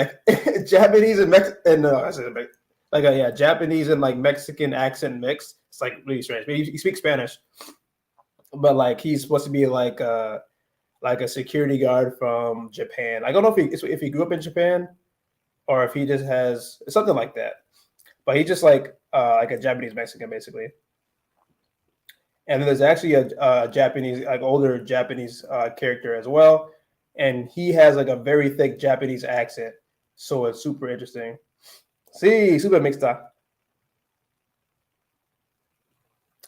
Japanese and Mexican accent mix. It's like really strange. But he speaks Spanish, but like he's supposed to be like a security guard from Japan. I don't know if he grew up in Japan or if he just has something like that. But he's just like a Japanese Mexican basically. And then there's actually a Japanese, like older Japanese character as well. And he has like a very thick Japanese accent. So it's super interesting. Sí, super mixta.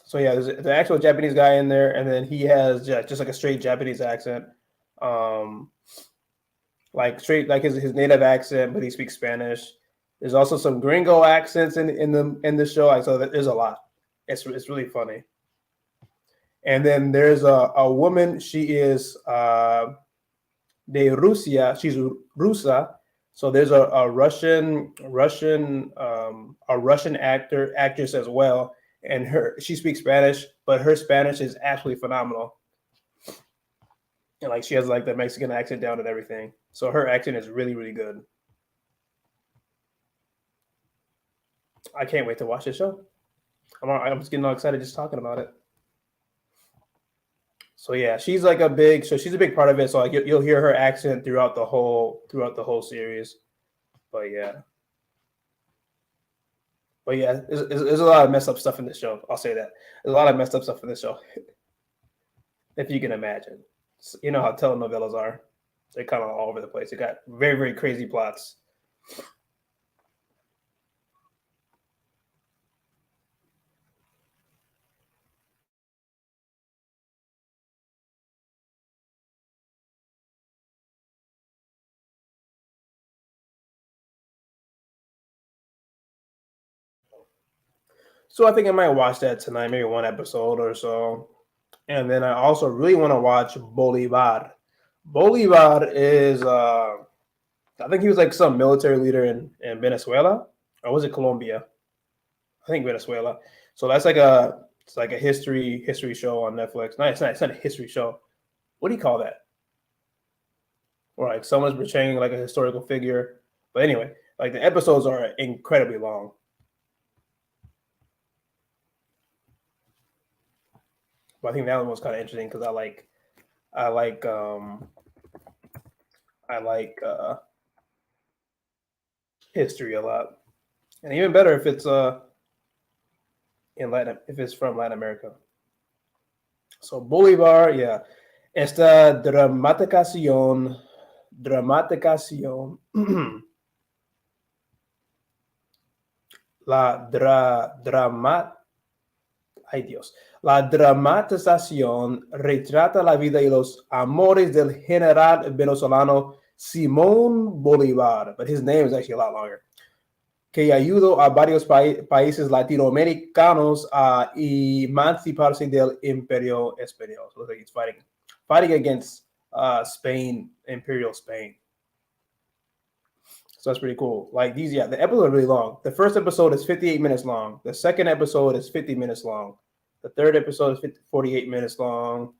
So yeah, there's the actual Japanese guy in there, and then he has just like a straight Japanese accent. Like straight, like his native accent, but he speaks Spanish. There's also some gringo accents in the show. Like, so there's a lot. It's really funny. And then there's a woman. She is de Rusia. She's Rusa. So there's a Russian actress as well, and she speaks Spanish, but her Spanish is absolutely phenomenal. And like she has like the Mexican accent down and everything. So her accent is really, really good. I can't wait to watch this show. I'm just getting all excited just talking about it. So yeah, she's a big part of it. So like you'll hear her accent throughout the whole series. But yeah, there's a lot of messed up stuff in this show. I'll say that there's a lot of messed up stuff in this show, if you can imagine. You know how telenovelas are; they're kind of all over the place. They got very, very crazy plots. So I think I might watch that tonight, maybe one episode or so. And then I also really want to watch Bolivar. Bolivar is, I think he was like some military leader in Venezuela, or was it Colombia? I think Venezuela. So that's it's like a history show on Netflix. No, it's not a history show. What do you call that? Or like someone's portraying like a historical figure. But anyway, like the episodes are incredibly long. But I think that one was kind of interesting because I like history a lot, and even better if it's if it's from Latin America. So Bolivar, yeah, esta dramatización, la ay Dios, la dramatización retrata la vida y los amores del general venezolano Simón Bolívar, but his name is actually a lot longer, que ayudó a varios países latinoamericanos a emanciparse del Imperio Español. So like he's fighting against Spain, Imperial Spain. So that's pretty cool. Like the episodes are really long. The first episode is 58 minutes long. The second episode is 50 minutes long. The third episode is 48 minutes long.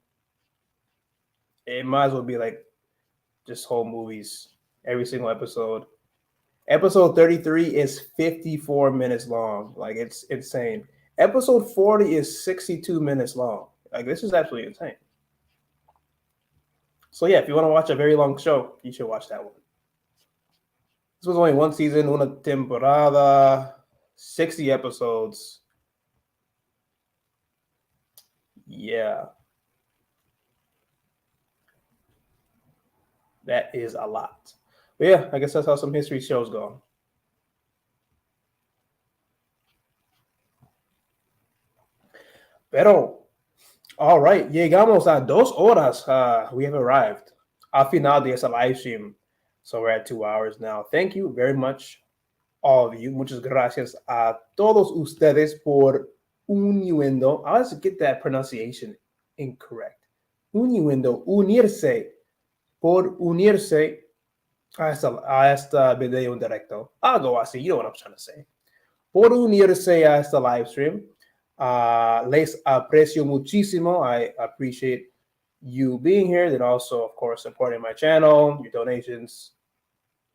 It might as well be like just whole movies, every single episode. Episode 33 is 54 minutes long. Like it's insane. Episode 40 is 62 minutes long. Like this is absolutely insane. So yeah, if you want to watch a very long show, you should watch that one. This was only one season, una temporada, 60 episodes. Yeah. That is a lot. But yeah, I guess that's how some history shows go. Pero, all right, llegamos a 2 horas. We have arrived al final de esa live stream. So we're at 2 hours now. Thank you very much, all of you. Muchas gracias a todos ustedes por uniendo. I always get that pronunciation incorrect. Uniendo, unirse, por unirse a esta video en directo. Algo así, you know what I'm trying to say. Por unirse a esta live stream. Les aprecio muchísimo. I appreciate you being here, then also, of course, supporting my channel, your donations,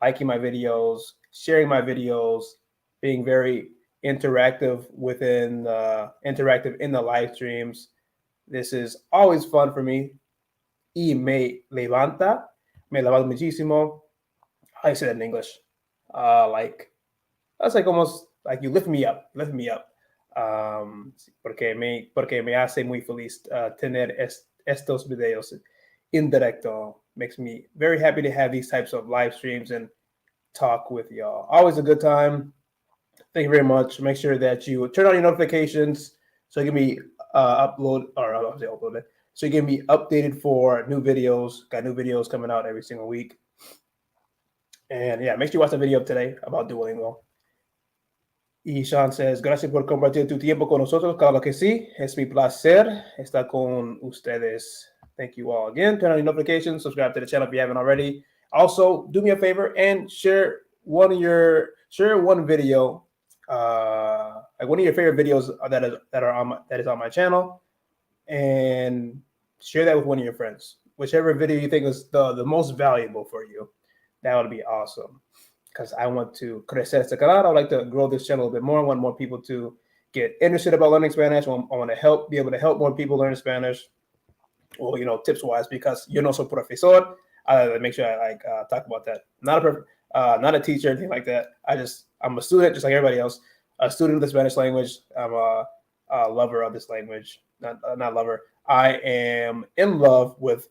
liking my videos, sharing my videos, being very interactive interactive in the live streams. This is always fun for me. Y me levanta muchísimo. How do you say that in English? That's like almost like you lift me up. Porque me hace muy feliz tener estos videos in directo. Makes me very happy to have these types of live streams and talk with y'all. Always a good time. Thank you very much. Make sure that you turn on your notifications so you can be uploaded. So you can be updated for new videos. Got new videos coming out every single week. And yeah, make sure you watch the video today about Duolingo. Y Sean says, gracias por compartir tu tiempo con nosotros. Claro que sí. Es mi placer estar con ustedes. Thank you all again. Turn on your notifications. Subscribe to the channel if you haven't already. Also, do me a favor and share one video, like one of your favorite videos that is on my channel, and share that with one of your friends. Whichever video you think is the most valuable for you, that would be awesome. Because I want to crecer este canal. I would like to grow this channel a bit more. I want more people to get interested about learning Spanish. I want to be able to help more people learn Spanish, or tips wise, because yo no soy profesor. I make sure I talk about that. Not a teacher, anything like that. I'm a student, just like everybody else. A student of the Spanish language. I'm a lover of this language. Not lover. I am in love with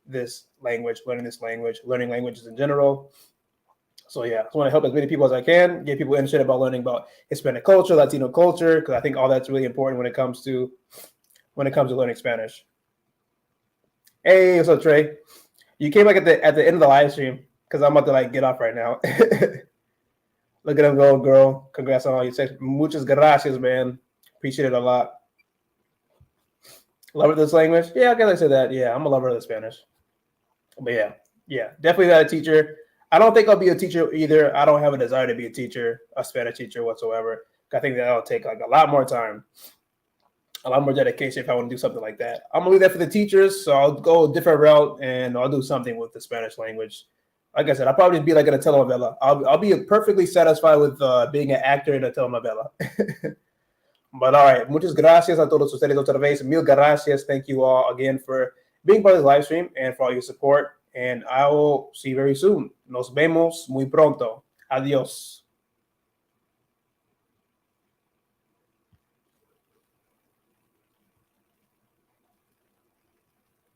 this language, learning this language, learning languages in general. So yeah, I just want to help as many people as I can, get people interested about learning about Hispanic culture, Latino culture, because I think all that's really important when it comes to learning Spanish. Hey, what's up, Trey? You came at the end of the live stream because I'm about to get off right now. Look at him go, girl. Congrats on all your sex. Muchas gracias, man. Appreciate it a lot. Lover of this language? Yeah, I guess I said that. Yeah, I'm a lover of the Spanish. But yeah, definitely not a teacher. I don't think I'll be a teacher either. I don't have a desire to be a Spanish teacher whatsoever. I think that'll take a lot more time, a lot more dedication if I want to do something like that. I'm gonna leave that for the teachers, so I'll go a different route and I'll do something with the Spanish language. Like I said, I'll probably be like in a telenovela. I'll be perfectly satisfied with being an actor in a telenovela. But all right, muchas gracias a todos ustedes otra vez. Mil gracias. Thank you all again for being part of this live stream and for all your support. And I will see you very soon. Nos vemos muy pronto. Adiós.